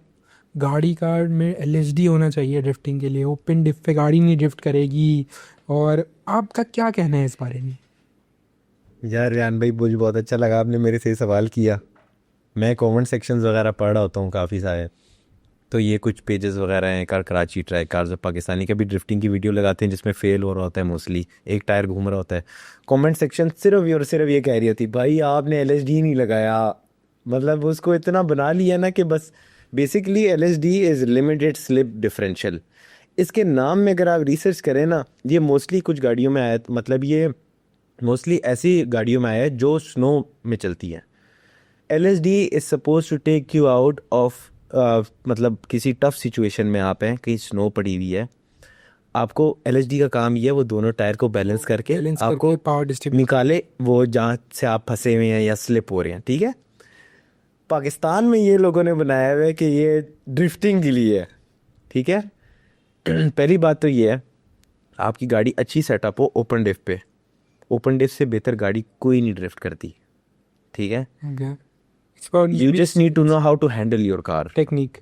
S1: गाड़ी का में LSD होना चाहिए ड्रिफ्टिंग के लिए, ओपन डिफ पे गाड़ी नहीं ड्रिफ्ट करेगी, और आपका क्या कहना है इस बारे में?
S2: यार रियान भाई, मुझे बहुत अच्छा लगा आपने मेरे से सवाल किया। मैं कमेंट सेक्शंस वगैरह पढ़ रहा होता हूँ काफ़ी सारे, तो ये कुछ पेजेस वगैरह हैं, car Karachi try cars of Pakistani का भी ड्रिफ्टिंग की वीडियो लगाते हैं जिसमें फेल हो रहा होता है, मोस्टली एक टायर घूम रहा होता है। कमेंट सेक्शन सिर्फ ये कह रही होती, भाई आपने LSD नहीं लगाया, मतलब उसको इतना बना लिया ना कि बस basically LSD is limited slip differential. इसके नाम में अगर आप रिसर्च करें ना, ये मोस्टली कुछ गाड़ियों में आया, मतलब ये मोस्टली ऐसी गाड़ियों में आया है जो स्नो में चलती हैं। LSD is suppose to take you out of, मतलब किसी टफ सिचुएशन में आप हैं, कहीं स्नो पड़ी हुई है, आपको LSD का काम ये है वो दोनों टायर को बैलेंस करके आपको
S1: पावर डिस्ट्रीब्यूट
S2: निकाले वो जहाँ से आप फंसे हुए हैं या स्लिप हो रहे हैं, ठीक है। पाकिस्तान में ये लोगों ने बनाया हुआ है कि ये ड्रिफ्टिंग के लिए है, ठीक है। पहली बात तो ये है, आपकी गाड़ी अच्छी सेटअप हो ओपन डिफ पे, ओपन डिफ से बेहतर गाड़ी कोई नहीं ड्रिफ्ट करती, ठीक है। You just need to know how to handle your car
S1: technique.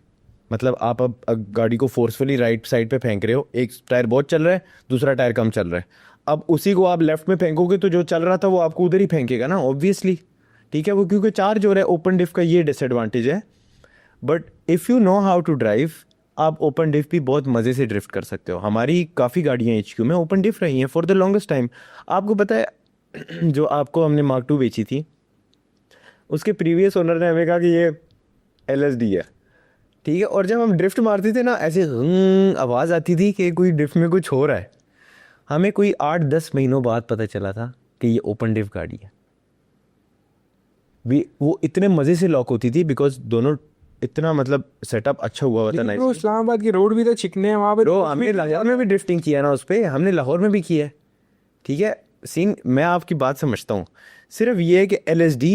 S2: मतलब आप अब गाड़ी को फोर्सफुली राइट साइड पे फेंक रहे हो, एक टायर बहुत चल रहा है, दूसरा टायर कम चल रहा है, अब उसी को आप लेफ्ट में फेंकोगे तो जो चल रहा था वो आपको उधर ही फेंकेगा ना, ऑब्वियसली, ठीक है। वो क्योंकि चार्ज हो रहा है, ओपन डिफ का ये डिसएडवांटेज है। But if you know how to drive, आप ओपन डिफ भी बहुत मज़े से ड्रिफ्ट कर सकते हो। हमारी काफ़ी गाड़ियाँ HQ में ओपन डिफ रही हैं फॉर द लॉन्गेस्ट टाइम। आपको पता है जो आपको हमने Mark II बेची थी, उसके प्रीवियस ओनर ने हमें कहा कि ये LSD है, ठीक है। और जब हम ड्रिफ्ट मारते थे ना, ऐसे आवाज़ आती थी कि कोई ड्रिफ्ट में कुछ हो रहा है, हमें कोई 8-10 महीनों बाद पता चला था कि ये ओपन डिफ गाड़ी है। वो इतने मज़े से लॉक होती थी बिकॉज दोनों इतना मतलब सेटअप अच्छा हुआ हुआ था।
S1: लेकिन ब्रो इस्लामाबाद के रोड भी तो चिकने हैं वहाँ पे।
S2: ब्रो हमने लाहौर में भी ड्रिफ्टिंग किया ना उस पर, हमने लाहौर में भी किया है। ठीक है सीन, मैं आपकी बात समझता हूँ, सिर्फ ये है कि LSD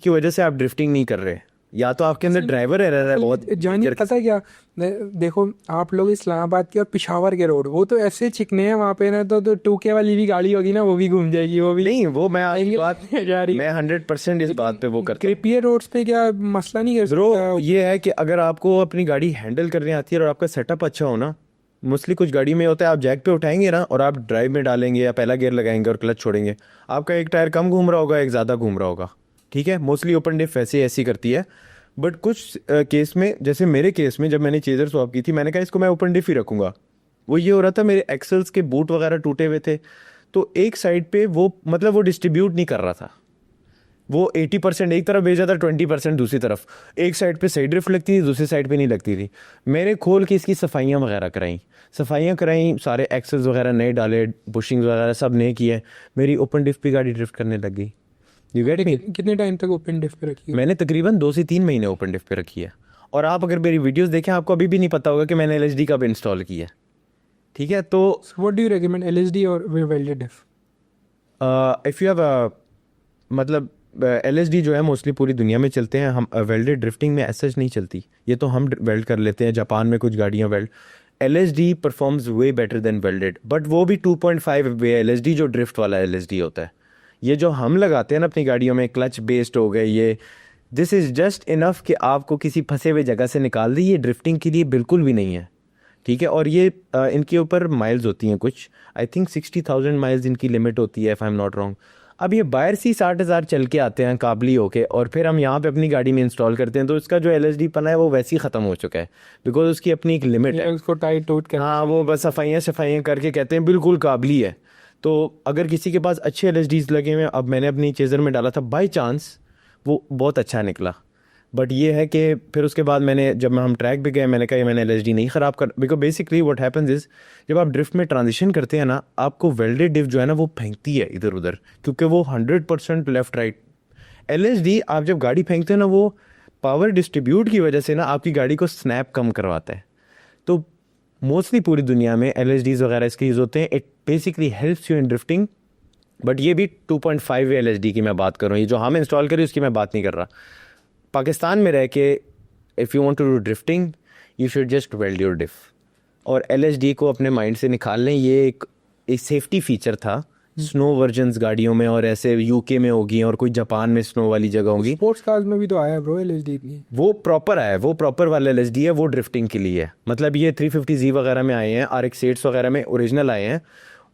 S2: की वजह से आप ड्रिफ्टिंग नहीं कर रहे, या तो आपके अंदर ड्राइवर एरर है बहुत।
S1: जानिए पता है क्या, देखो आप लोग इस्लामाबाद के और पिशावर के रोड वो तो ऐसे चिकने हैं वहाँ पे ना, तो 2K वाली भी गाड़ी होगी ना वो भी घूम जाएगी, वो भी
S2: नहीं वो मैं आपकी बात
S1: जा रही।
S2: मैं 100% इस बात पे वो करता हूँ।
S1: क्रिपियर रोड्स पे क्या मसला नहीं कर
S2: ब्रो
S1: सकता।
S2: ये है कि अगर आपको अपनी गाड़ी हैंडल करने आती है और आपका सेटअप अच्छा हो ना, मोस्टली कुछ गाड़ी में होता है आप जैक पे उठाएंगे ना और आप ड्राइव में डालेंगे या पहला गियर लगाएंगे और क्लच छोड़ेंगे, आपका एक टायर कम घूम रहा होगा, एक ज़्यादा घूम रहा होगा। ठीक है मोस्टली ओपन डिफ वैसे ऐसी करती है। बट कुछ केस में, जैसे मेरे केस में जब मैंने चेजर स्वैप की थी, मैंने कहा इसको मैं ओपन डिफ ही रखूंगा। वो ये हो रहा था मेरे एक्सल्स के बूट वगैरह टूटे हुए थे, तो एक साइड पे वो मतलब वो डिस्ट्रीब्यूट नहीं कर रहा था, वो 80% एक तरफ भेज जाता, 20% दूसरी तरफ। एक साइड पे सही ड्रिफ्ट लगती थी, दूसरी साइड पे नहीं लगती थी। मैंने खोल के इसकी सफाइयाँ वगैरह कराई, सारे एक्सेस वगैरह नए डाले, बुशिंग वगैरह सब नए किए, मेरी ओपन डिफ पे गाड़ी ड्रिफ्ट करने लग गई। यू गेट मी?
S1: कितने टाइम तक ओपन डिफ पे रखी?
S2: मैंने तकरीबन 2 से 3 महीने ओपन डिफ पे रखी है। और आप अगर मेरी वीडियोस देखें आपको अभी भी नहीं पता होगा कि मैंने LSD कब इंस्टॉल किया है। ठीक है तो
S1: what do you recommend, LSD और welded diff?
S2: If you have मतलब LSD जो है मोस्टली पूरी दुनिया में चलते हैं, हम वेल्डेड ड्रिफ्टिंग में ऐसा नहीं चलती, ये तो हम वेल्ड कर लेते हैं, जापान में कुछ गाड़ियाँ weld. LSD performs way better then welded, but वो भी 2.5 वे LSD जो ड्रिफ्ट वाला LSD होता है। ये जो हम लगाते हैं ना अपनी गाड़ियों में, क्लच बेस्ड हो गए ये, दिस इज़ जस्ट इनफ कि आपको किसी फंसे हुए जगह से निकाल दी, ये ड्रिफ्टिंग के लिए बिल्कुल भी नहीं है। ठीक है और ये इनके ऊपर माइल्स होती हैं कुछ, आई थिंक 60,000 माइल्स इनकी लिमिट होती है, if I am not wrong. अब ये बाहर से 60,000 चल के आते हैं काबली होके, और फिर हम यहाँ पे अपनी गाड़ी में इंस्टॉल करते हैं, तो इसका जो LSD पना है वो वैसे ही ख़त्म हो चुका है, बिकॉज उसकी अपनी एक लिमिट है।
S1: उसको टाइट टूट कर,
S2: हाँ वो बस सफाइयाँ करके कहते हैं बिल्कुल काबली है। तो अगर किसी के पास अच्छे LSDs लगे हुए, अब मैंने अपनी चेज़र में डाला था बाई चांस, वो बहुत अच्छा निकला। बट ये है कि फिर उसके बाद मैंने जब हम ट्रैक पे गए मैंने कहा मैंने LSD नहीं ख़राब कर, because basically what happens is जब आप ड्रिफ्ट में ट्रांजिशन करते हैं ना, आपको वेल्डेड डिफ जो है ना वो फेंकती है इधर उधर, क्योंकि वो 100% लेफ्ट राइट। LSD आप जब गाड़ी फेंकते हैं ना, वो पावर डिस्ट्रीब्यूट की वजह से ना आपकी गाड़ी को स्नैप कम करवाता है। तो मोस्टली पूरी दुनिया में LSDs वगैरह इसके यूज़ होते हैं, it basically helps you in drifting. But ये भी 2.5 LSD की मैं बात कर रहा हूँ, ये जो हम इंस्टॉल करें उसकी मैं बात नहीं कर रहा। पाकिस्तान में रह के if you want to do drifting you should just weld your diff, और LSD को अपने माइंड से निकाल लें। ये एक सेफ्टी फीचर था स्नो वर्जन्स गाड़ियों में, और ऐसे UK में होगी और कोई जापान में स्नो वाली जगह होगी।
S1: स्पोर्ट्स कार्स में भी तो आया है ब्रो LSD की।
S2: वो प्रॉपर आया है, वो प्रॉपर वाला LSD है, वो ड्रिफ्टिंग के लिए है। मतलब ये 350Z वगैरह में आए हैं, RX-8 वगैरह में ओरिजिनल आए हैं,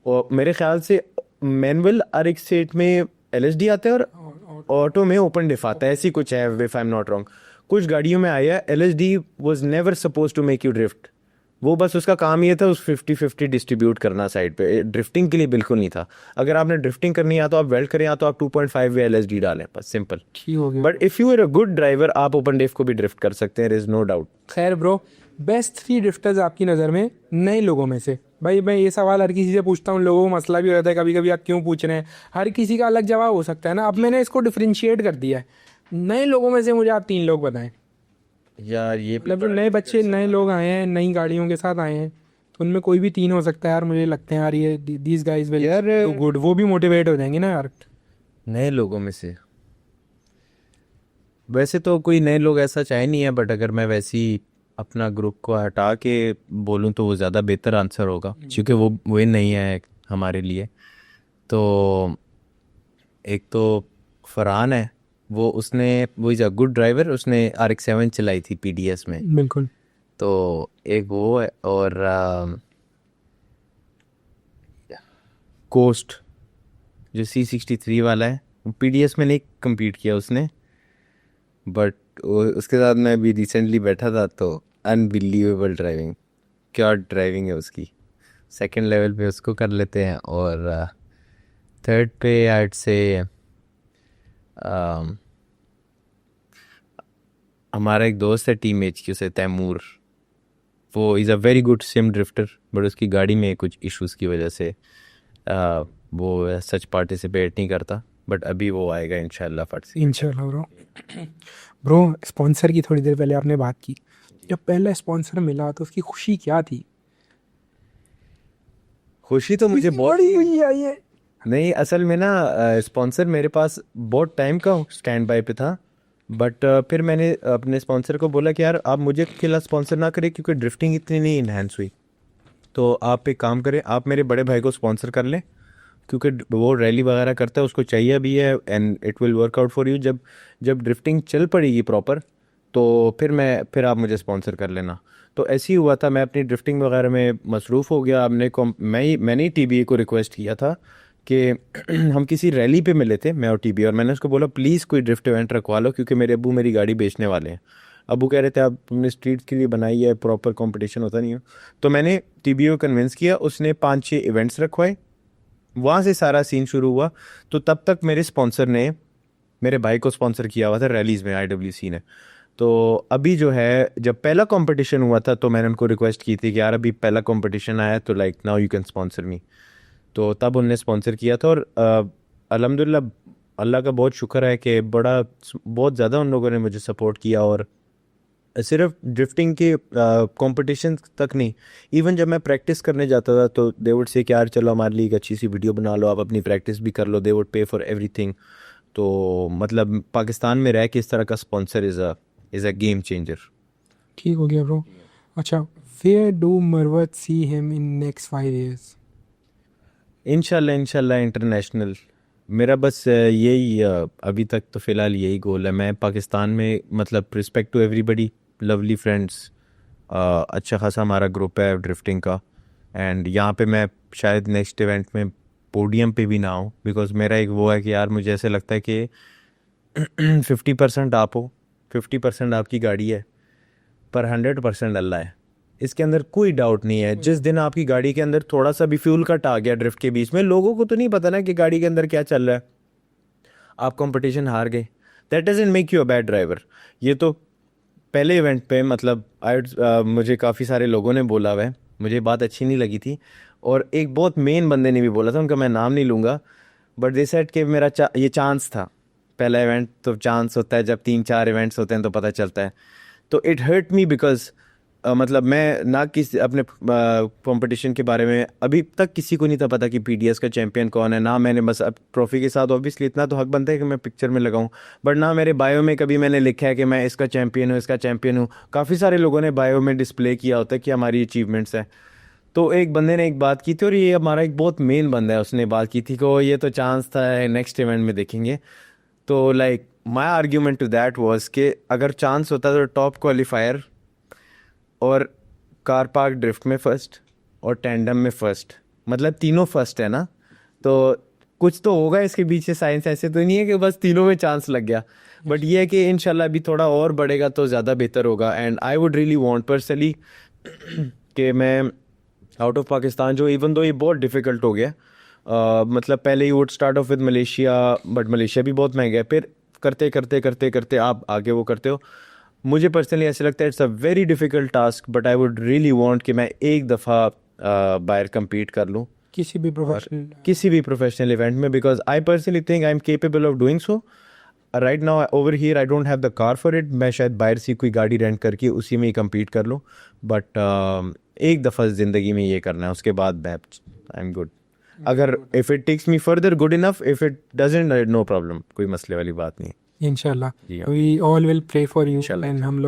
S2: और मेरे ख्याल से मैनुअल RX-8 में LSD आता है और ऑटो में ओपन डिफ आता है, ऐसी कुछ है if I am not wrong. कुछ गाड़ियों में आया है LSD was never suppose to make you drift, वो बस उसका काम ये था उस 50-50 डिस्ट्रीब्यूट करना साइड पे, ड्रिफ्टिंग के लिए बिल्कुल नहीं था। अगर आपने ड्रिफ्टिंग करनी है तो आप वेल्ड करें, या तो आप 2.5 वे LSD डालें, बस सिंपल
S1: ठीक हो गया।
S2: But if you are a good driver आप ओपन डिफ को भी ड्रिफ्ट कर सकते हैं, देयर इज नो डाउट।
S1: खैर ब्रो, बेस्ट 3 ड्रिफ्टर्स आपकी नज़र में नए लोगों में से? भाई मैं ये सवाल हर किसी से पूछता हूँ, लोगों को मसला भी हो जाता है कभी कभी, आप क्यों पूछ रहे हैं, हर किसी का अलग जवाब हो सकता है ना। अब मैंने इसको डिफ्रेंशिएट कर दिया है, नए लोगों में से मुझे आप 3 लोग बताएं।
S2: यार ये
S1: मतलब जो नए बच्चे, नए लोग आए हैं, नई गाड़ियों के साथ आए हैं, तो उनमें कोई भी 3 हो सकता है यार। मुझे लगते हैं यार ये these guys will do good, वो भी मोटिवेट हो जाएंगे ना यार।
S2: नए लोगों में से वैसे तो कोई नए लोग ऐसा चाहे नहीं है, बट अगर मैं वैसी अपना ग्रुप को हटा के बोलूँ तो वो ज़्यादा बेहतर आंसर होगा, क्योंकि वो नहीं है हमारे लिए। तो एक तो फरहान है, वो इज़ अ गुड ड्राइवर, उसने RX-7 चलाई थी PDS में।
S1: बिल्कुल।
S2: तो एक वो है, और कोस्ट जो C63 वाला है, PDS में नहीं कम्पीट किया उसने, बट उसके साथ मैं भी रिसेंटली बैठा था, तो अनबिलीवेबल ड्राइविंग, क्या ड्राइविंग है उसकी। सेकंड लेवल पे उसको कर लेते हैं, और थर्ड पे ऐड से हमारा एक दोस्त है टीम HQ से, तैमूर, वो is a very good SIM drifter, but उसकी गाड़ी में कुछ इश्यूज़ की वजह से वो सच पार्टिसिपेट नहीं करता, बट अभी वो आएगा इंशाल्लाह फट से।
S1: इंशाल्लाह ब्रो। ब्रो स्पॉन्सर की थोड़ी देर पहले आपने बात की, जब पहला स्पॉन्सर मिला तो उसकी खुशी क्या थी?
S2: खुशी तो मुझे बहुत
S1: बड़ी हुई है ये।
S2: नहीं, असल में ना स्पॉन्सर मेरे पास बहुत टाइम का स्टैंड बाय पे था, बट फिर मैंने अपने स्पॉन्सर को बोला कि यार आप मुझे अकेला स्पॉन्सर ना करें क्योंकि ड्रिफ्टिंग इतनी नहीं इन्हेंस हुई, तो आप एक काम करें, आप मेरे बड़े भाई को स्पॉन्सर कर लें क्योंकि वो रैली वगैरह करता है, उसको चाहिए भी है and it will work out for you. जब जब ड्रिफ्टिंग चल पड़ेगी प्रॉपर तो फिर आप मुझे स्पॉन्सर कर लेना। तो ऐसे ही हुआ था, मैं अपनी ड्रिफ्टिंग वगैरह में मसरूफ़ हो गया। मैंने ही टीबीए को रिक्वेस्ट किया था कि हम किसी रैली पे मिले थे, मैं और टीबीए, और मैंने उसको बोला प्लीज़ कोई ड्रिफ्ट इवेंट रखवा लो क्योंकि मेरे अब्बू मेरी गाड़ी बेचने वाले हैं। अब्बू कह रहे थे आप तुमने स्ट्रीट के लिए बनाई है, प्रॉपर कंपटीशन होता नहीं है। तो मैंने टीबीए को कन्विंस किया, उसने 5-6 इवेंट्स रखवाए, वहाँ से सारा सीन शुरू हुआ। तो तब तक मेरे स्पॉन्सर ने मेरे भाई को स्पॉन्सर किया हुआ था रैलीज़ में, आईडब्ल्यूसी ने। तो अभी जो है, जब पहला कंपटीशन हुआ था तो मैंने उनको रिक्वेस्ट की थी कि यार अभी पहला कंपटीशन आया तो like now you can sponsor me. तो तब उनने स्पॉन्सर किया था, और अल्हम्दुलिल्लाह अल्लाह का बहुत शुक्र है कि बहुत ज़्यादा उन लोगों ने मुझे सपोर्ट किया। और सिर्फ ड्रिफ्टिंग के कंपटीशन तक नहीं, इवन जब मैं प्रैक्टिस करने जाता था तो दे वुड से कि यार चलो हमारे लिए एक अच्छी सी वीडियो बना लो, आप अपनी प्रैक्टिस भी कर लो, they would pay for everything. तो मतलब पाकिस्तान में रह के इस तरह का sponsor is a game changer.
S1: ठीक हो गया ब्रो। अच्छा, where do Marwat see him in next 5 years?
S2: इंशाल्लाह इंटरनेशनल। मेरा बस यही अभी तक तो फ़िलहाल यही गोल है। मैं पाकिस्तान में मतलब respect to everybody, lovely friends, अच्छा खासा हमारा ग्रुप है ड्रिफ्टिंग का, एंड यहाँ पे मैं शायद नेक्स्ट इवेंट में पोडियम पे भी ना हूँ, बिकॉज मेरा एक वो है कि यार मुझे ऐसे लगता है कि 50% आप हो, 50% आपकी गाड़ी है, पर 100% अल्लाह है। इसके अंदर कोई डाउट नहीं है। जिस दिन आपकी गाड़ी के अंदर थोड़ा सा भी फ्यूल कट आ गया ड्रिफ्ट के बीच में, लोगों को तो नहीं पता ना कि गाड़ी के अंदर क्या चल रहा है, आप कंपटीशन हार गए, that doesn't make you a bad driver. ये तो पहले इवेंट पे मतलब मुझे काफ़ी सारे लोगों ने बोला हुआ है, मुझे बात अच्छी नहीं लगी थी, और एक बहुत मेन बंदे ने भी बोला था, उनका मैं नाम नहीं लूँगा, बट दे सेड कि ये चांस था। पहला इवेंट तो चांस होता है, जब 3-4 इवेंट्स होते हैं तो पता चलता है। तो इट हर्ट मी बिकॉज मतलब मैं ना किसी अपने कंपटीशन के बारे में अभी तक किसी को नहीं था पता कि पीडीएस का चैंपियन कौन है ना। मैंने बस अब ट्रॉफी के साथ ऑब्वियसली इतना तो हक बनता है कि मैं पिक्चर में लगाऊं, बट ना मेरे बायो में कभी मैंने लिखा है कि मैं इसका चैंपियन हूँ, इसका चैंपियन हूँ। काफ़ी सारे लोगों ने बायो में डिस्प्ले किया होता है कि हमारी अचीवमेंट्स हैं। तो एक बंदे ने एक बात की थी, और ये हमारा एक बहुत मेन बंदा है, उसने बात की थी कि "ओ, ये तो चांस था, नेक्स्ट इवेंट में देखेंगे"। तो like my argument to that was कि अगर चांस होता तो टॉप क्वालिफायर और कार पार्क ड्रिफ्ट में फर्स्ट और टैंडम में फर्स्ट, मतलब तीनों फर्स्ट है ना, तो कुछ तो होगा इसके पीछे साइंस। ऐसे तो नहीं है कि बस तीनों में चांस लग गया, बट ये है कि इंशाल्लाह अभी थोड़ा और बढ़ेगा तो ज़्यादा बेहतर होगा। And I would really want personally कि मैं आउट ऑफ पाकिस्तान, जो इवन दो ये बहुत डिफ़िकल्ट हो गया, मतलब पहले you would start of with Malaysia, but Malaysia भी बहुत महंगा है, फिर करते करते करते करते आप आगे वो करते हो। मुझे पर्सनली ऐसे लगता है it's a very difficult task, but I would really want कि मैं एक दफ़ा बाहर compete कर लूँ
S1: किसी भी
S2: किसी भी प्रोफेशनल इवेंट में, because I personally think I am capable of doing so. Right now over here I don't have the car for it. मैं शायद बाहर से कोई गाड़ी रेंट करके उसी में ही compete कर लूँ, बट एक दफ़ा ज़िंदगी में ये करना है, उसके बाद मैं आई एम गुड। अगर if it takes me further good enough, if it doesn't no problem, कोई मसले वाली बात नहीं।
S1: इंशाल्लाह
S2: जी हाँ।
S1: We all will pray for you,
S2: इंशाल्लाह,
S1: एंड हम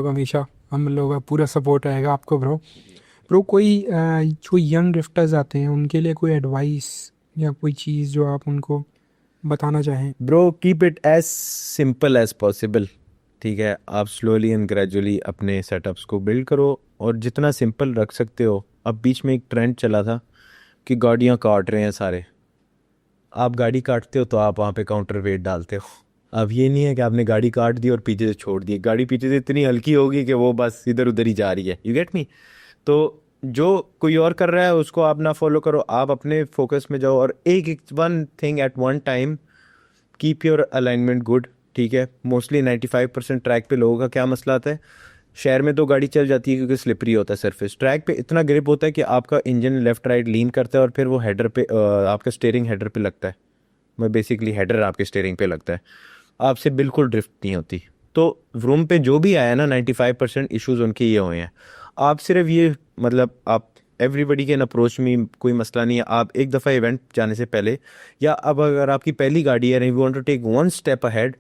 S1: लोग का पूरा सपोर्ट रहेगा आपको ब्रो। ब्रो कोई जो यंग ड्रिफ्टर्स आते हैं उनके लिए कोई एडवाइस या कोई चीज़ जो आप उनको बताना चाहें?
S2: Bro keep it as simple as possible. ठीक है, आप स्लोली एंड ग्रेजुअली अपने सेटअप्स को बिल्ड करो, और जितना सिंपल रख सकते हो। अब बीच में एक ट्रेंड चला था कि गाड़ियाँ काट रहे हैं सारे, आप गाड़ी काटते हो तो आप वहाँ पे काउंटर वेट डालते हो। अब ये नहीं है कि आपने गाड़ी काट दी और पीछे से छोड़ दी, गाड़ी पीछे से इतनी हल्की होगी कि वो बस इधर उधर ही जा रही है। You get me? तो जो कोई और कर रहा है उसको आप ना फॉलो करो, आप अपने फोकस में जाओ, और एक one thing eight one time, keep your alignment good. ठीक है, मोस्टली 95% ट्रैक पे लोगों का क्या मसला आता है, शहर में तो गाड़ी चल जाती है क्योंकि स्लिपरी होता है सरफेस, ट्रैक पे इतना ग्रिप होता है कि आपका इंजन लेफ्ट राइट लीन करता है और फिर वो हेडर पे आपका स्टीयरिंग हेडर पे लगता है, मैं बेसिकली हेडर आपके स्टीयरिंग पे लगता है, आपसे बिल्कुल ड्रिफ्ट नहीं होती। तो व्रूम पे जो भी आया ना 95% इश्यूज उनके ये हुए हैं। आप सिर्फ ये मतलब आप एवरीबडी कैन अप्रोच मी, कोई मसला नहीं है। आप एक दफ़ा इवेंट जाने से पहले या अब अगर आपकी पहली गाड़ी है, you want to take one step ahead,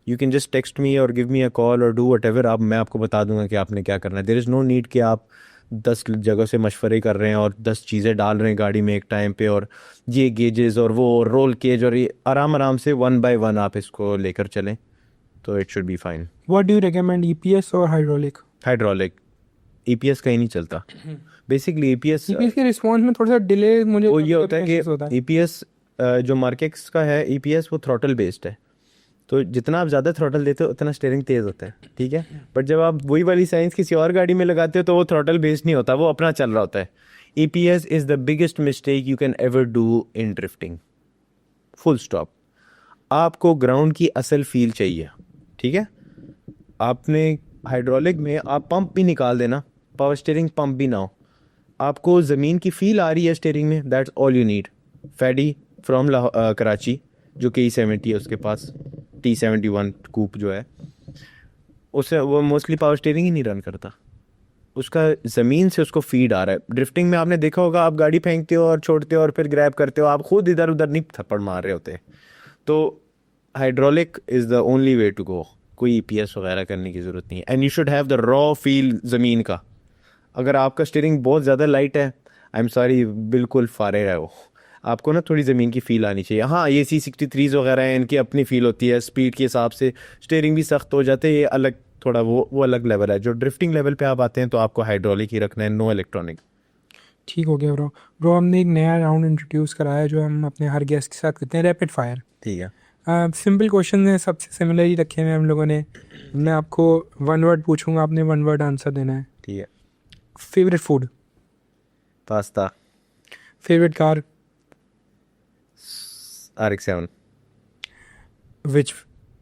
S2: you can just text me और गिव मी अ कॉल और डू वट एवर, आप मैं आपको बता दूंगा कि आपने क्या करना है। देयर इज़ नो नीड कि आप 10 जगह से मशवरे कर रहे हैं और 10 चीज़ें डाल रहे हैं गाड़ी में एक टाइम पे, और ये गेजेस और वो रोल केज, और ये आराम आराम से 1 by 1 आप इसको लेकर चलें तो it should be fine.
S1: What do you recommend, EPS और हाइड्रोलिक?
S2: हाइड्रोलिक, ईपीएस कहीं नहीं चलता बेसिकली। ईपीएस
S1: के रिस्पॉन्स में थोड़ा सा डिले मुझे
S2: वो ये होता है
S1: महसूस होता
S2: कि ईपीएस जो मार्केट्स का है ईपीएस वो थ्रॉटल बेस्ड है, तो जितना आप ज़्यादा थ्रॉटल देते हो उतना स्टीयरिंग तेज़ होता है, ठीक है। बट जब आप वही वाली साइंस किसी और गाड़ी में लगाते हो तो वो थ्रॉटल बेस्ड नहीं होता, वो अपना चल रहा होता है। EPS is the biggest mistake you can ever do in drifting, full stop. आपको ग्राउंड की असल फील चाहिए, ठीक है। आपने हाइड्रोलिक में आप पंप भी निकाल देना, पावर स्टीयरिंग पंप भी ना हो, आपको ज़मीन की फील आ रही है स्टीयरिंग में, that's all you need. Faddy from Karachi जो कि E70 है उसके पास, T71 कूप जो है, उसे वो मोस्टली पावर स्टीयरिंग ही नहीं रन करता, उसका ज़मीन से उसको फीड आ रहा है। ड्रिफ्टिंग में आपने देखा होगा, आप गाड़ी फेंकते हो और छोड़ते हो और फिर ग्रैब करते हो, आप खुद इधर उधर नहीं थप्पड़ मार रहे होते। तो hydraulic is the only way to go, कोई ईपीएस वगैरह करने की ज़रूरत नहीं है। And you should have the raw feel ज़मीन का। अगर आपका स्टीयरिंग बहुत ज़्यादा लाइट है, आई एम सॉरी, बिल्कुल फारे है वो, आपको ना थोड़ी ज़मीन की फ़ील आनी चाहिए। हाँ, ये C63s वगैरह हैं, इनकी अपनी फ़ील होती है, स्पीड के हिसाब से स्टीयरिंग भी सख्त हो जाते हैं, ये अलग थोड़ा वो अलग लेवल है। जो ड्रिफ्टिंग लेवल पे आप आते हैं तो आपको हाइड्रोलिक ही रखना है, नो इलेक्ट्रॉनिक।
S1: ठीक हो गया ब्रो हमने एक नया राउंड इंट्रोड्यूस कराया जो हम अपने हर गेस्ट के साथ करते हैं, रैपिड फायर।
S2: ठीक है,
S1: सिंपल क्वेश्चन है, सबसे सिमिलर ही रखे हुए हैं हम लोगों ने। मैं आपको 1 वर्ड पूछूंगा, आपने 1 वर्ड आंसर देना है।
S2: ठीक है।
S1: Favourite food?
S2: Pasta.
S1: Favourite car?
S2: RX-7।
S1: विच?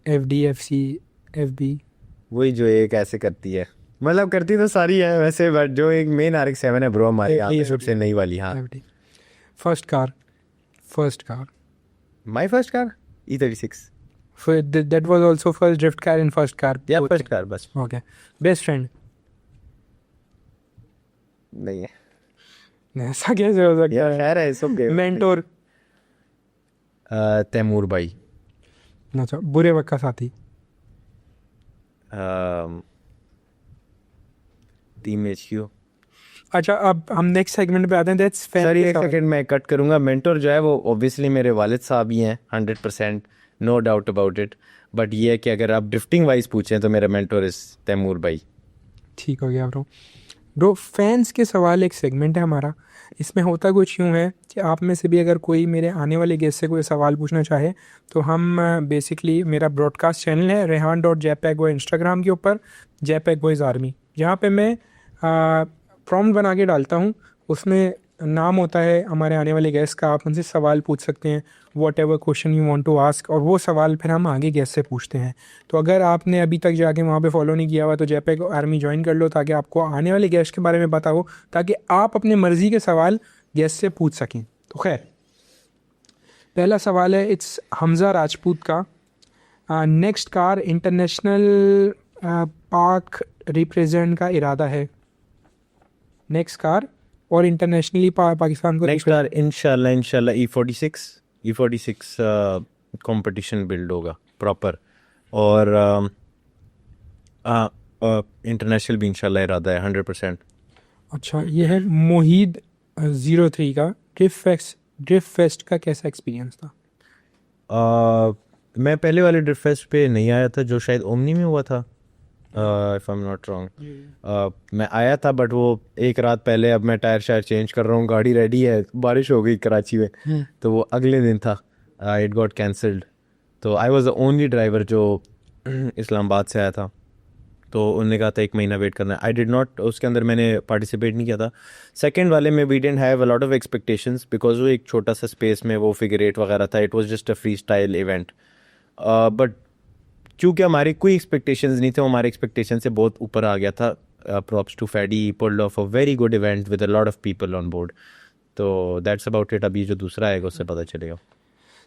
S1: FD, FC, FB?
S2: वही जो एक ऐसे करती है, मतलब करती तो सारी है वैसे, बट जो एक मेन RX-7 है ब्रो हमारे यहाँ पे सबसे नई वाली। हाँ,
S1: FD। First car? First car?
S2: My first car E36।
S1: That was also first drift car and first car?
S2: या
S1: both
S2: first
S1: things.
S2: Car bus.
S1: Okay. Best friend?
S2: नहीं है
S1: ऐसा कैसे हो सकता
S2: यार, खैर है सब।
S1: है? मेंटोर?
S2: तैमूर भाई।
S1: अच्छा, बुरे वक्त का साथी?
S2: Team HQ।
S1: अच्छा, अब हम नेक्स्ट सेगमेंट पे आते हैं। दैट्स
S2: सर एक सेकंड मैं कट करूंगा। मेंटोर जो है वो ऑब्वियसली मेरे वालिद साहब ही हैं, 100%, no doubt about it. But ये है कि अगर आप ड्रिफ्टिंग वाइज पूछें तो मेरा मेंटोर इस तैमूर भाई।
S1: ठीक हो गया ब्रो फैंस के सवाल एक सेगमेंट है हमारा। इसमें होता कुछ यूँ है कि आप में से भी अगर कोई मेरे आने वाले गेस्ट से कोई सवाल पूछना चाहे तो हम बेसिकली, मेरा ब्रॉडकास्ट चैनल है rehan.jpeg इंस्टाग्राम के ऊपर, JPEG बॉयज़ आर्मी, जहाँ पे मैं प्रॉम्प्ट बना के डालता हूँ, उसमें नाम होता है हमारे आने वाले गेस्ट का, आप उनसे सवाल पूछ सकते हैं, whatever question you want to ask, और वो सवाल फिर हम आगे गेस्ट से पूछते हैं। तो अगर आपने अभी तक जाके वहाँ पे फॉलो नहीं किया हुआ तो JPEG आर्मी ज्वाइन कर लो, ताकि आपको आने वाले गेस्ट के बारे में पता हो, ताकि आप अपने मर्ज़ी के सवाल गेस्ट से पूछ सकें। तो खैर, पहला सवाल है, इट्स हमज़ा राजपूत का। नेक्स्ट कार इंटरनेशनल पाक रिप्रेजेंट का इरादा है? नेक्स्ट कार और इंटरनेशनली पाकिस्तान को
S2: नेक्स्ट कार इंशाल्लाह E46 कंपटीशन बिल्ड होगा प्रॉपर, और इंटरनेशनल भी इंशाल्लाह इरादा है 100%।
S1: अच्छा, ये है मोहिद 03 का। ड्रिफ्ट फेस्ट का कैसा एक्सपीरियंस था?
S2: मैं पहले वाले ड्रिफ्ट फेस्ट पे नहीं आया था जो शायद ओमनी में हुआ था, if I am not wrong. मैं आया था बट वो एक रात पहले, अब मैं टायर शायर चेंज कर रहा हूँ, गाड़ी रेडी है, बारिश हो गई कराची में, तो वो अगले दिन था, इट गॉट कैंसल्ड। तो I was the only driver जो इस्लामाबाद से आया था, तो उन्होंने कहा था 1 महीना वेट करना है। आई डिड नॉट, उसके अंदर मैंने पार्टिसिपेट नहीं किया था। सेकेंड वाले में we didn't have a lot of expectations because वो एक छोटा सा स्पेस में वो फिगर 8 वगैरह था, it was just a free style event. But क्योंकि हमारी कोई एक्सपेक्टेशंस नहीं थे, वो हमारे एक्सपेक्टेशन से बहुत ऊपर आ गया था. Props to Fadi, he pulled off a very good event with a lot of people on board. तो that's about it. अभी जो दूसरा आएगा उससे पता चलेगा.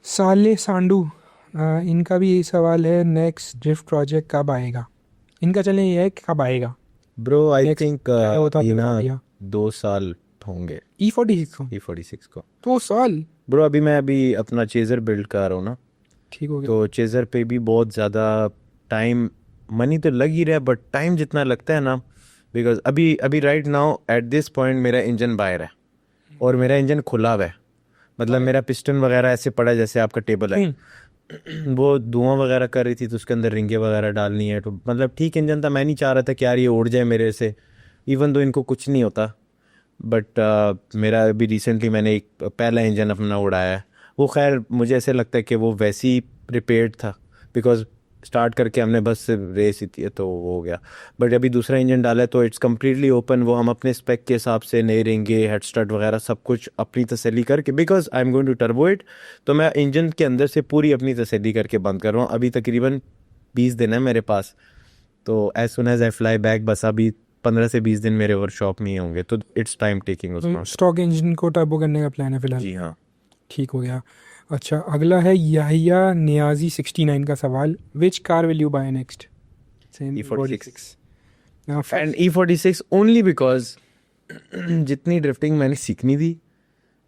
S1: साले सांडू, इनका भी यही सवाल है, नेक्स्ट ड्रिफ्ट प्रोजेक्ट कब आएगा? इनका चलें ये है कि कब आएगा.
S2: Bro, I
S1: Next
S2: think ये ना 2 साल होंगे
S1: E46 को.
S2: E46 को.
S1: 2 साल?
S2: Bro, मैं अभी अपना चेजर बिल्ड कर रहा हूँ ना,
S1: ठीक हो गया.
S2: तो चेजर पे भी बहुत ज़्यादा टाइम, मनी तो लग ही रहा है, बट टाइम जितना लगता है ना, बिकॉज अभी right now at this point मेरा इंजन बाहर है और मेरा इंजन खुला हुआ है. मतलब मेरा पिस्टन वगैरह ऐसे पड़ा जैसे आपका टेबल है. वो धुआं वगैरह कर रही थी तो उसके अंदर रिंगे वगैरह डालनी है, तो मतलब ठीक इंजन था. मैं नहीं चाह रहा था कि यार ये उड़ जाए मेरे से, इवन दो इनको कुछ नहीं होता. बट मेरा अभी रिसेंटली मैंने एक पहला इंजन अपना उड़ाया है. वो खैर मुझे ऐसे लगता है कि वो वैसे ही प्रिपेयर्ड था, बिकॉज स्टार्ट करके हमने बस रेस ही थी तो वो हो गया. बट अभी दूसरा इंजन डाला है तो इट्स कम्प्लीटली ओपन. वो हम अपने स्पेक के हिसाब से नए रिंगे, हेड स्टार्ट वगैरह सब कुछ अपनी तसल्ली करके, because I am going to turbo it, तो मैं इंजन के अंदर से पूरी अपनी तसल्ली करके बंद कर रहा हूँ. अभी तकरीबन 20 दिन है मेरे पास, तो as soon as I fly back बस अभी 15 से 20 दिन मेरे वर्कशॉप में ही होंगे, तो इट्स टाइम टेकिंग उसमें.
S1: स्टॉक इंजन को टर्बो करने का प्लान है फिलहाल?
S2: जी हाँ.
S1: ठीक हो गया. अच्छा, अगला है याहिया नियाजी 69 का सवाल, which car will you buy next?
S2: E46 and E46 only because जितनी ड्रिफ्टिंग मैंने सीखनी थी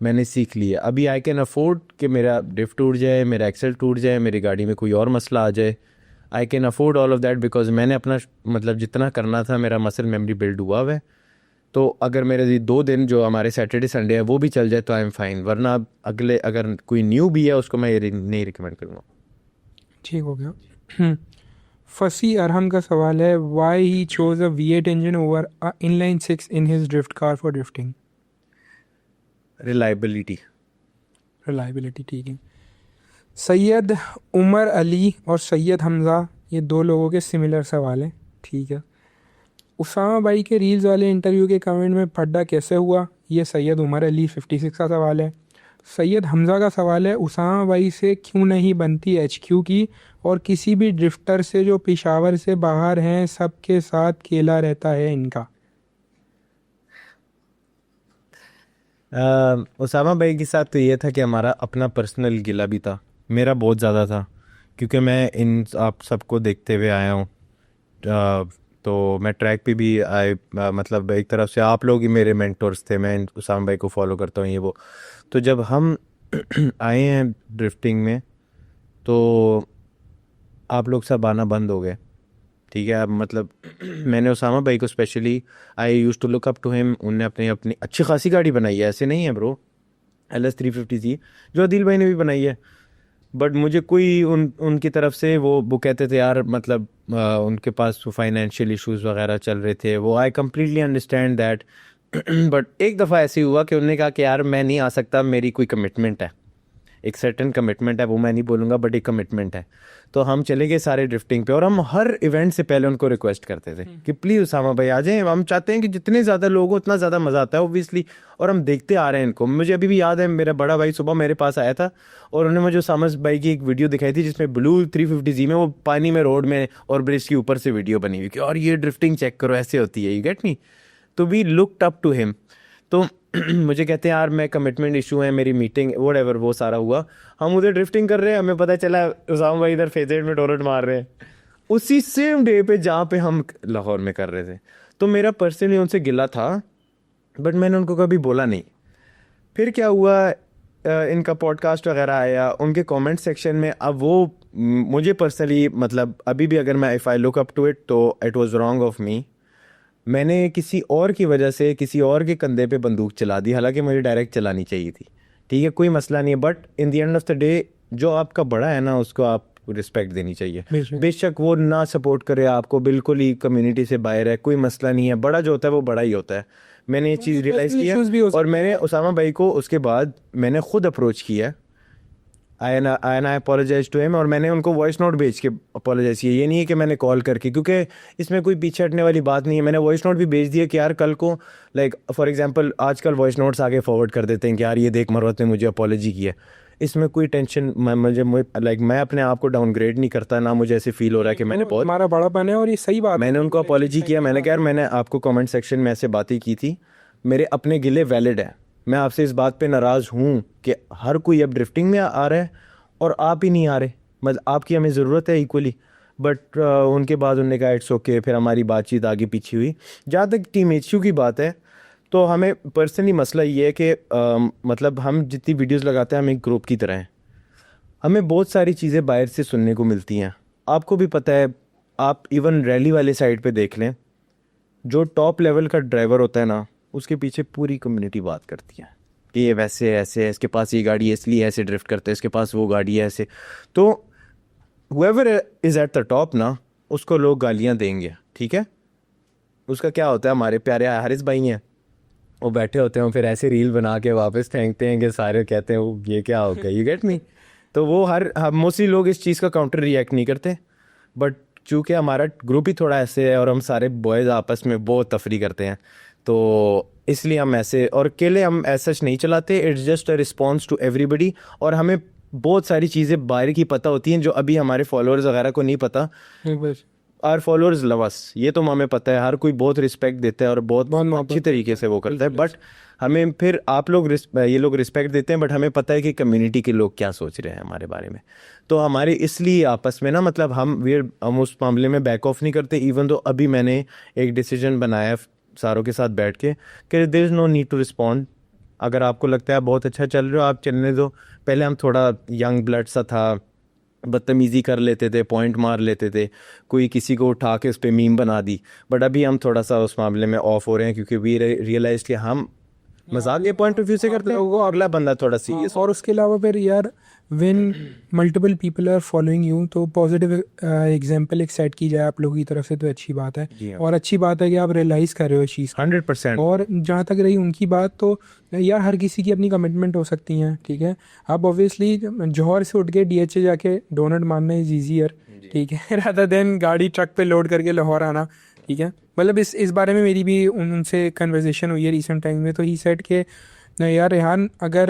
S2: मैंने सीख ली है. अभी आई कैन अफोर्ड कि मेरा ड्रिफ्ट टूट जाए, मेरा एक्सेल टूट जाए, मेरी गाड़ी में कोई और मसला आ जाए. I can afford all of that because मैंने अपना मतलब जितना करना था मेरा मसल मेमोरी बिल्ड हुआ हुआ है. तो अगर मेरे 2 दिन जो हमारे सैटरडे संडे है वो भी चल जाए तो आई एम फाइन. वरना अगले अगर कोई न्यू भी है उसको मैं ये नहीं रिकमेंड करूँगा.
S1: ठीक हो गया. फसी अरहम का सवाल है, why he chose a V8 engine over inline 6 in his drift car for drifting?
S2: Reliability.
S1: ठीक है. सैयद उमर अली और सैयद हमज़ा, ये 2 लोगों के सिमिलर सवाल हैं. ठीक है. उसामा भाई के रील्स वाले इंटरव्यू के कमेंट में फड्डा कैसे हुआ, ये सैयद उमर अली 56 का सवाल है. सैयद हमज़ा का सवाल है, उसामा भाई से क्यों नहीं बनती HQ की, और किसी भी ड्रिफ्टर से जो पेशावर से बाहर हैं सबके साथ खेला रहता है इनका.
S2: उसामा भाई के साथ तो ये था कि हमारा अपना पर्सनल गिला भी था. मेरा बहुत ज़्यादा था क्योंकि मैं इन आप सबको देखते हुए आया हूँ. तो मैं ट्रैक पे भी मतलब एक तरफ से आप लोग ही मेरे मेंटोर्स थे. मैं उसामा भाई को फॉलो करता हूँ ये वो. तो जब हम आए हैं ड्रिफ्टिंग में तो आप लोग सब आना बंद हो गए. ठीक है. अब मतलब मैंने उसामा भाई को specially I use to look up to him. उनने अपनी अच्छी खासी गाड़ी बनाई है, ऐसे नहीं है ब्रो. LS 350 थी जो अदील भाई ने भी बनाई है. बट मुझे कोई उनकी तरफ से वो कहते थे यार मतलब उनके पास फाइनेंशियल इश्यूज वगैरह चल रहे थे. वो I completely understand that. But एक दफ़ा ऐसे हुआ कि उन्होंने कहा कि यार मैं नहीं आ सकता, मेरी कोई कमिटमेंट है, एक सर्टेन कमिटमेंट है, वो मैं नहीं बोलूँगा बट एक कमिटमेंट है. तो हम चले गए सारे ड्रिफ्टिंग पे और हम हर इवेंट से पहले उनको रिक्वेस्ट करते थे कि प्लीज़ उसामा भाई आ जाएं. हम चाहते हैं कि जितने ज़्यादा लोग हो उतना ज़्यादा मज़ा आता है ऑब्वियसली, और हम देखते आ रहे हैं इनको. मुझे अभी भी याद है मेरा बड़ा भाई सुबह मेरे पास आया था और उन्होंने मुझे उसामा भाई की एक वीडियो दिखाई थी जिसमें ब्लू 350Z में वो पानी में रोड में और ब्रिज के ऊपर से वीडियो बनी हुई कि और ये ड्रिफ्टिंग चेक करो ऐसे होती है. You get me. तो we looked up to him. तो मुझे कहते हैं यार मैं कमिटमेंट इशू है, मेरी मीटिंग वोट एवर, वो सारा हुआ. हम उधर ड्रिफ्टिंग कर रहे हैं, हमें पता चला उसामा भाई इधर फेजेड में टोरेट मार रहे हैं उसी सेम डे पे जहाँ पे हम लाहौर में कर रहे थे. तो मेरा पर्सनली उनसे गिला था बट मैंने उनको कभी बोला नहीं. फिर क्या हुआ, इनका पॉडकास्ट वगैरह आया, उनके कमेंट सेक्शन में अब वो मुझे पर्सनली मतलब अभी भी अगर मैं if I look up to it तो it was wrong of me. मैंने किसी और की वजह से किसी और के कंधे पे बंदूक चला दी, हालांकि मुझे डायरेक्ट चलानी चाहिए थी. ठीक है, कोई मसला नहीं है, but in the end of the day जो आपका बड़ा है ना उसको आप रिस्पेक्ट देनी चाहिए. बेशक वो ना सपोर्ट करे आपको, बिल्कुल ही कम्युनिटी से बाहर है, कोई मसला नहीं है. बड़ा जो होता है वो बड़ा ही होता है. मैंने ये चीज़ रियलाइज़ किया और मैंने उसामा भाई को उसके बाद मैंने खुद अप्रोच किया. आई अपोलोजाइज टू हिम और मैंने उनको वॉइस नोट भेज के अपोलोजाइज किया. ये नहीं है कि मैंने कॉल करके, क्योंकि इसमें कोई पीछे हटने वाली बात नहीं है. मैंने वॉइस नोट भी भेज दिया कि यार कल को लाइक फॉर एग्जांपल आजकल वॉइस नोट्स आगे फॉरवर्ड कर देते हैं कि यार ये देख मरवत ने मुझे अपोलॉजी की है. इसमें कोई टेंशन मुझे लाइक मैं अपने आप को डाउनग्रेड नहीं करता, ना मुझे ऐसे फील हो रहा है कि मैंने बहुत
S1: हमारा बड़ापन है और ये सही बात
S2: मैंने उनको अपॉलॉजी किया, मैंने कहा यार मैंने आपको कमेंट सेक्शन में ऐसे बातें की थी, मेरे अपने गिले वैलिड है, मैं आपसे इस बात पे नाराज़ हूँ कि हर कोई अब ड्रिफ्टिंग में आ रहा है और आप ही नहीं आ रहे, मतलब आपकी हमें ज़रूरत है इक्वली। बट उनके बाद उन्होंने कहा इट्स ओके, फिर हमारी बातचीत आगे पीछे हुई। जहाँ तक टीम एचयू की बात है तो हमें पर्सनली मसला ये है कि मतलब हम जितनी वीडियोस लगाते हैं हम एक ग्रुप की तरह हैं, हमें बहुत सारी चीज़ें बाहर से सुनने को मिलती हैं। आपको भी पता है, आप इवन रैली वाले साइड पे देख लें, जो टॉप लेवल का ड्राइवर होता है ना, उसके पीछे पूरी कम्युनिटी बात करती है कि ये वैसे ऐसे है, इसके पास ये गाड़ी है इसलिए ऐसे ड्रिफ्ट करते हैं, इसके पास वो गाड़ी है ऐसे। तो whoever is at the top ना, उसको लोग गालियाँ देंगे, ठीक है। उसका क्या होता है, हमारे प्यारे हारिस भाई हैं, वो बैठे होते हैं फिर ऐसे रील बना के वापस फेंकते हैं कि सारे कहते हैं वो ये क्या हो गया, यू गेट मी। तो वो मोस्टली लोग इस चीज़ का काउंटर रिएक्ट नहीं करते, बट चूँकि हमारा ग्रुप ही थोड़ा ऐसे है और हम सारे बॉयज़ आपस में बहुत तफरी करते हैं, तो इसलिए हम ऐसे, और अकेले हम ऐसा नहीं चलाते, it's just a response to everybody. और हमें बहुत सारी चीज़ें बाहर की पता होती हैं जो अभी हमारे फॉलोअर्स वगैरह को नहीं पता। आर फॉलोअर्स लव अस, ये तो हमें पता है, हर कोई बहुत रिस्पेक्ट देता है और बहुत अच्छी तरीके से वो करता है। बट हमें फिर आप लोग ये लोग रिस्पेक्ट देते हैं, बट हमें पता है कि कम्युनिटी के लोग क्या सोच रहे हैं हमारे बारे में। तो हमारे इसलिए आपस में ना, मतलब हम उस मामले में बैक ऑफ नहीं करते। इवन तो अभी मैंने एक डिसीजन बनाया सारों के साथ बैठ के कि there is no need to respond. अगर आपको लगता है बहुत अच्छा चल रहे हो, आप चलने दो। पहले हम थोड़ा यंग ब्लड सा था, बदतमीज़ी कर लेते थे, पॉइंट मार लेते थे, कोई किसी को उठा के उस पर मीम बना दी। बट अभी हम थोड़ा सा उस मामले में ऑफ हो रहे हैं, क्योंकि वी रियलाइज कि हम मजाक के पॉइंट ऑफ व्यू से करते हैं, वो अगला बंदा थोड़ा सीरियस।
S1: और उसके अलावा फिर यार when multiple people are following you, तो पॉजिटिव एग्जांपल एक सेट की जाए आप लोगों की तरफ से तो अच्छी बात है। और अच्छी बात है कि आप रियलाइज़ कर रहे हो इस चीज़
S2: 100%।
S1: और जहाँ तक रही उनकी बात, तो यार हर किसी की अपनी कमिटमेंट हो सकती हैं, ठीक है। आप ऑब्वियसली जौहर से उठ के डीएचए जाके डोनट मारना इज ईजियर, ठीक है, रादर देन गाड़ी ट्रक पे लोड करके लाहौर आना, ठीक है। मतलब इस बारे में मेरी भी उनसे कन्वर्सेशन हुई है रिसेंट टाइम में। तो ही सेड के यार रेहान, अगर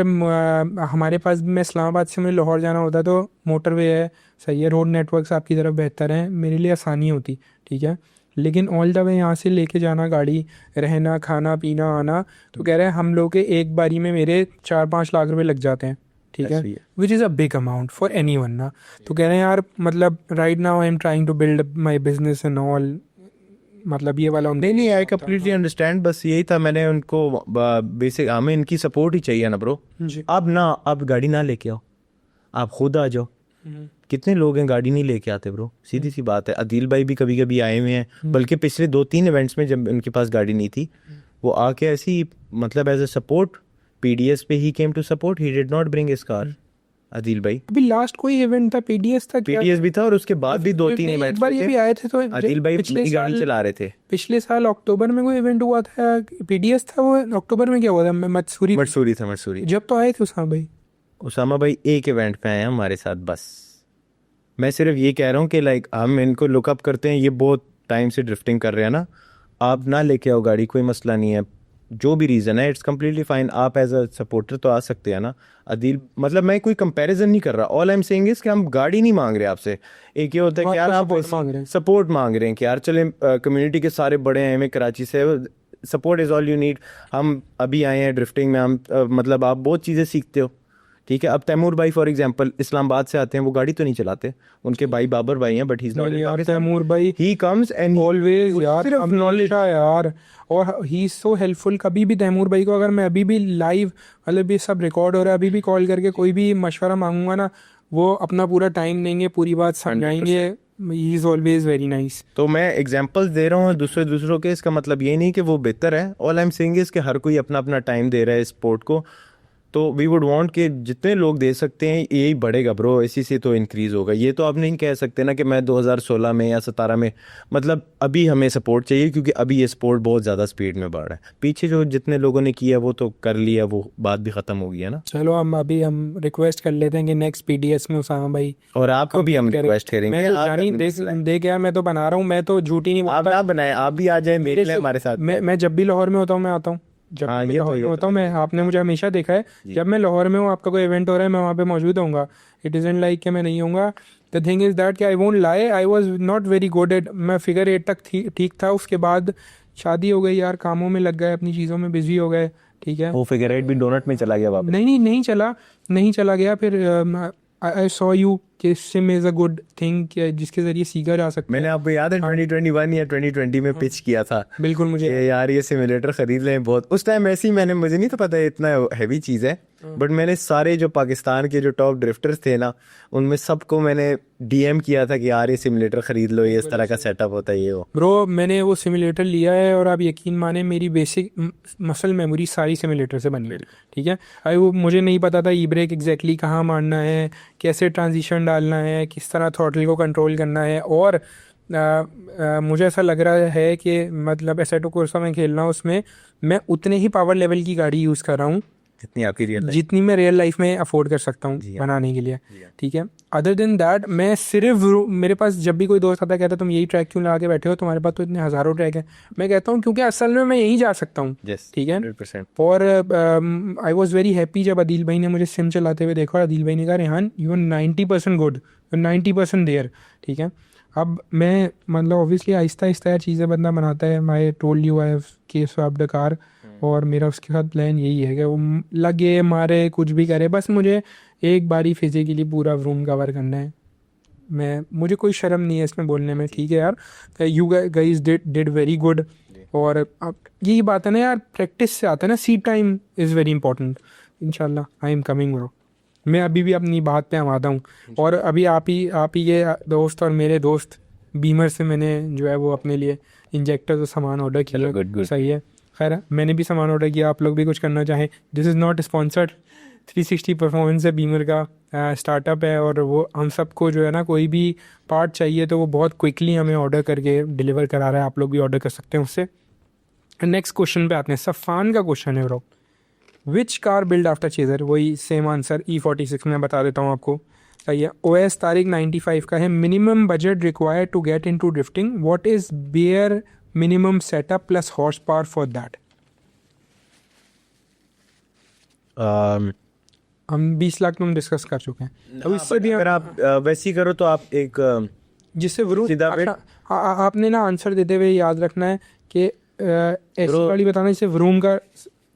S1: हमारे पास भी, मैं इस्लामाबाद से मुझे लाहौर जाना होता तो मोटरवे है, सही है, रोड नेटवर्क्स आपकी तरफ बेहतर हैं, मेरे लिए आसानी होती, ठीक है। लेकिन ऑल द वे यहाँ से लेके जाना, गाड़ी, रहना, खाना पीना, आना, तो कह रहे हैं हम लोग के एक बारी में मेरे 4-5 लाख रुपए लग जाते हैं, ठीक है, which is a big amount for anyone ना। तो कह रहे हैं यार, मतलब right now I am trying to build my business and all, मतलब ये वाला
S2: नहीं, आई कम्प्लीटली अंडरस्टैंड। बस यही था, मैंने उनको बेसिक, हमें इनकी सपोर्ट ही चाहिए ना ब्रो। आप गाड़ी ना लेके आओ, आप खुद आ जाओ। कितने लोग हैं गाड़ी नहीं लेके आते ब्रो, सीधी सी बात है। अदील भाई भी कभी कभी आए हुए हैं, बल्कि पिछले 2-3 इवेंट्स में जब उनके पास गाड़ी नहीं थी, वो आके ऐसी, मतलब एज अ सपोर्ट पीडीएस पे ही came to support, he did not bring his car. Adeel भाई
S1: अभी लास्ट कोई इवेंट था, पीडीएस था क्या?
S2: पीडीएस भी था, और उसके बाद भी 2-3 इवेंट्स
S1: बार ये भी आए थे। तो
S2: अदील भाई पिछले गाड़ी चला रहे थे।
S1: पिछले साल अक्टूबर में कोई इवेंट हुआ था, पीडीएस था वो, अक्टूबर में क्या हुआ था, मसूरी
S2: था।
S1: जब तो आए थे
S2: उसामा भाई एक इवेंट पे आए हैं हमारे साथ। बस मैं सिर्फ ये कह रहा हूँ कि लाइक हम इनको लुकअप करते हैं, ये बहुत टाइम से ड्रिफ्टिंग कर रहे हैं ना। आप ना लेके आओ गाड़ी, कोई मसला नहीं है, जो भी रीज़न है, इट्स कम्प्लीटली फाइन। आप एज अ सपोर्टर तो आ सकते हैं ना। अदील, मतलब मैं कोई कंपैरिजन नहीं कर रहा, all I am saying is कि हम गाड़ी नहीं मांग रहे आपसे। एक ये होता है कि यार आप सपोर्ट मांग रहे हैं कि यार चले, कम्युनिटी के सारे बड़े हैं, मैं कराची से, support is all you need. हम अभी आए हैं ड्रिफ्टिंग में, हम मतलब आप बहुत चीज़ें सीखते हो, ठीक है। अब तैमूर भाई फॉर एग्जांपल इस्लामाबाद से आते हैं, वो गाड़ी तो नहीं चलाते, उनके भाई बाबर भाई हैं, but he is not.
S1: Taimur भाई ही कम्स एंड ऑलवेज यार नॉलेज यार, और ही इज सो हेल्पफुल। कभी भी तैमूर भाई को, अगर मैं अभी भी लाइव, मतलब ये सब रिकॉर्ड हो रहा है, अभी भी कॉल करके कोई भी मशवरा मांगूंगा ना, वो अपना पूरा टाइम देंगे, पूरी बात समझाएंगे। He is always very nice.
S2: तो मैं एग्जांपल्स दे रहा हूँ दूसरों के, इसका मतलब ये नहीं कि वो बेहतर है। All I am saying is कि हर कोई अपना अपना टाइम दे रहा है स्पोर्ट को, तो वी वुड वांट कि जितने लोग दे सकते हैं यही बढ़ेगा ब्रो, इसी से तो इंक्रीज होगा। ये तो आप नहीं कह सकते ना कि मैं 2016 में या 17 में, मतलब अभी हमें सपोर्ट चाहिए, क्योंकि अभी ये स्पोर्ट बहुत ज़्यादा स्पीड में बढ़ रहा है। पीछे जो जितने लोगों ने किया वो तो कर लिया, वो बात भी ख़त्म हो गई है ना।
S1: चलो हम रिक्वेस्ट कर लेते हैं कि नेक्स्ट पीडीएस में उसामा भाई,
S2: और आपको भी हम रिक्वेस्ट करेंगे।
S1: देख यार, मैं तो बना रहा हूँ, मैं तो झूठी नहीं,
S2: आप बनाए, आप भी आ जाए मेरे लिए हमारे साथ।
S1: मैं जब भी लाहौर में होता हूँ मैं आता हूँ, जब
S2: हाँ,
S1: मैं
S2: ये तो
S1: लाहौर
S2: ये
S1: में
S2: तो
S1: होता हूँ, मैं आपने मुझे हमेशा देखा है जब मैं लाहौर में हूँ, आपका कोई इवेंट हो रहा है, मैं वहाँ पे मौजूद होऊंगा। इट इज़न लाइक कि मैं नहीं होऊंगा। द थिंग इज़ दैट कि I won't lie, I was not very good at, मैं फिगर 8 तक ठीक था। उसके बाद शादी हो गई यार, कामों में लग गए, अपनी चीज़ों में बिजी हो गए, ठीक है।
S2: वो फिगर एट भी डोनट में चला गया वापस।
S1: नहीं चला, नहीं चला गया। फिर आई सॉ यू कि SIM is a good thing जिसके ज़रिए सीखा जा सकता
S2: मैंने
S1: है।
S2: आपको याद है 2021 या 2020 में पिच किया था
S1: बिल्कुल मुझे
S2: कि यार ये सिमुलेटर खरीद लें। बहुत उस टाइम ऐसे ही मैंने, मुझे नहीं तो पता है इतना हैवी चीज़ है, बट मैंने सारे जो पाकिस्तान के जो टॉप ड्रिफ्टर्स थे ना, उनमें सबको मैंने डीएम किया था कि यार ये सिमुलेटर खरीद लो, ये इस तरह का सेटअप होता है ये वो।
S1: ब्रो, मैंने वो सिमुलेटर लिया है और आप यकीन माने मेरी बेसिक मसल मेमोरी सारी सिमुलेटर से बन गई, ठीक है। अरे वो मुझे नहीं पता था ई ब्रेक एग्जैक्टली कहाँ मारना है, कैसे ट्रांजिशन डालना है, किस तरह थ्रॉटल को कंट्रोल करना है। और मुझे ऐसा लग रहा है कि मतलब एसेटो कोर्सा में खेल रहा हूँ, उसमें मैं उतने ही पावर लेवल की गाड़ी यूज़ कर रहा हूँ
S2: जितनी आपकी रियल लाइफ।
S1: जितनी मैं रियल लाइफ में अफोर्ड कर सकता हूँ
S2: जी हाँ।
S1: बनाने के लिए,
S2: जी हाँ।
S1: ठीक है। अदर देन दैट मैं सिर्फ मेरे पास जब भी कोई दोस्त आता है कहता है तुम यही ट्रैक क्यों लगा के बैठे हो, तुम्हारे पास तो इतने हज़ारों ट्रैक हैं। मैं कहता हूँ क्योंकि असल में मैं यहीं जा सकता हूँ,
S2: Yes,
S1: ठीक है।
S2: 100%।
S1: और आई वॉज वेरी हैप्पी जब अदील भाई ने मुझे सिम चलाते हुए देखा और अदील भाई ने कहा Rehan you are 90% good, you 90% there, ठीक है। अब मैं मतलब ऑब्वियसली आहिस्ता आहिस्ता यार चीज़ें बंदा बनाता है। I told you I have के स्वैप द कार, और मेरा उसके साथ प्लान यही है कि वो लगे मारे कुछ भी करे, बस मुझे एक बारी फिजिकली पूरा रूम कवर करना है। मुझे कोई शर्म नहीं है इसमें बोलने में, ठीक है यार। You guys did very good. और अब यही बात है ना यार, प्रैक्टिस से आता है ना, सी टाइम इज़ वेरी इंपॉर्टेंट। इंशाल्लाह आई एम कमिंग ब्रो। मैं अभी भी अपनी बात पे आमादा हूँ। और अभी आप ही के दोस्त और मेरे दोस्त बीमर से मैंने जो है वो अपने लिए इंजेक्टर तो सामान ऑर्डर किया।
S2: good.
S1: सही है, खैर मैंने भी सामान ऑर्डर किया, आप लोग भी कुछ करना चाहें, this is not sponsored. 360 performance है बीमर का स्टार्टअप है, और वो हम सबको जो है ना कोई भी पार्ट चाहिए तो वो बहुत क्विकली हमें ऑर्डर करके डिलीवर करा रहा है। आप लोग भी ऑर्डर कर सकते हैं उससे। नेक्स्ट क्वेश्चन पे आते हैं। सफ़ान का क्वेश्चन है bro, which car build after chaser, वही सेम आंसर E46 में बता देता हूँ आपको। सही है। OS तारीख 95 का है। Minimum budget required to get into drifting, what is bare minimum setup plus horse power for that. हम 20 लाख में डिस्कस कर चुके हैं। अब इससे भी
S2: अगर आप वैसे ही करो तो आप एक
S1: जिससे वो
S2: सीधा
S1: अच्छा, आपने ना आंसर देते हुए याद रखना है कि ऐसी गाड़ी बताना जिससे रूम का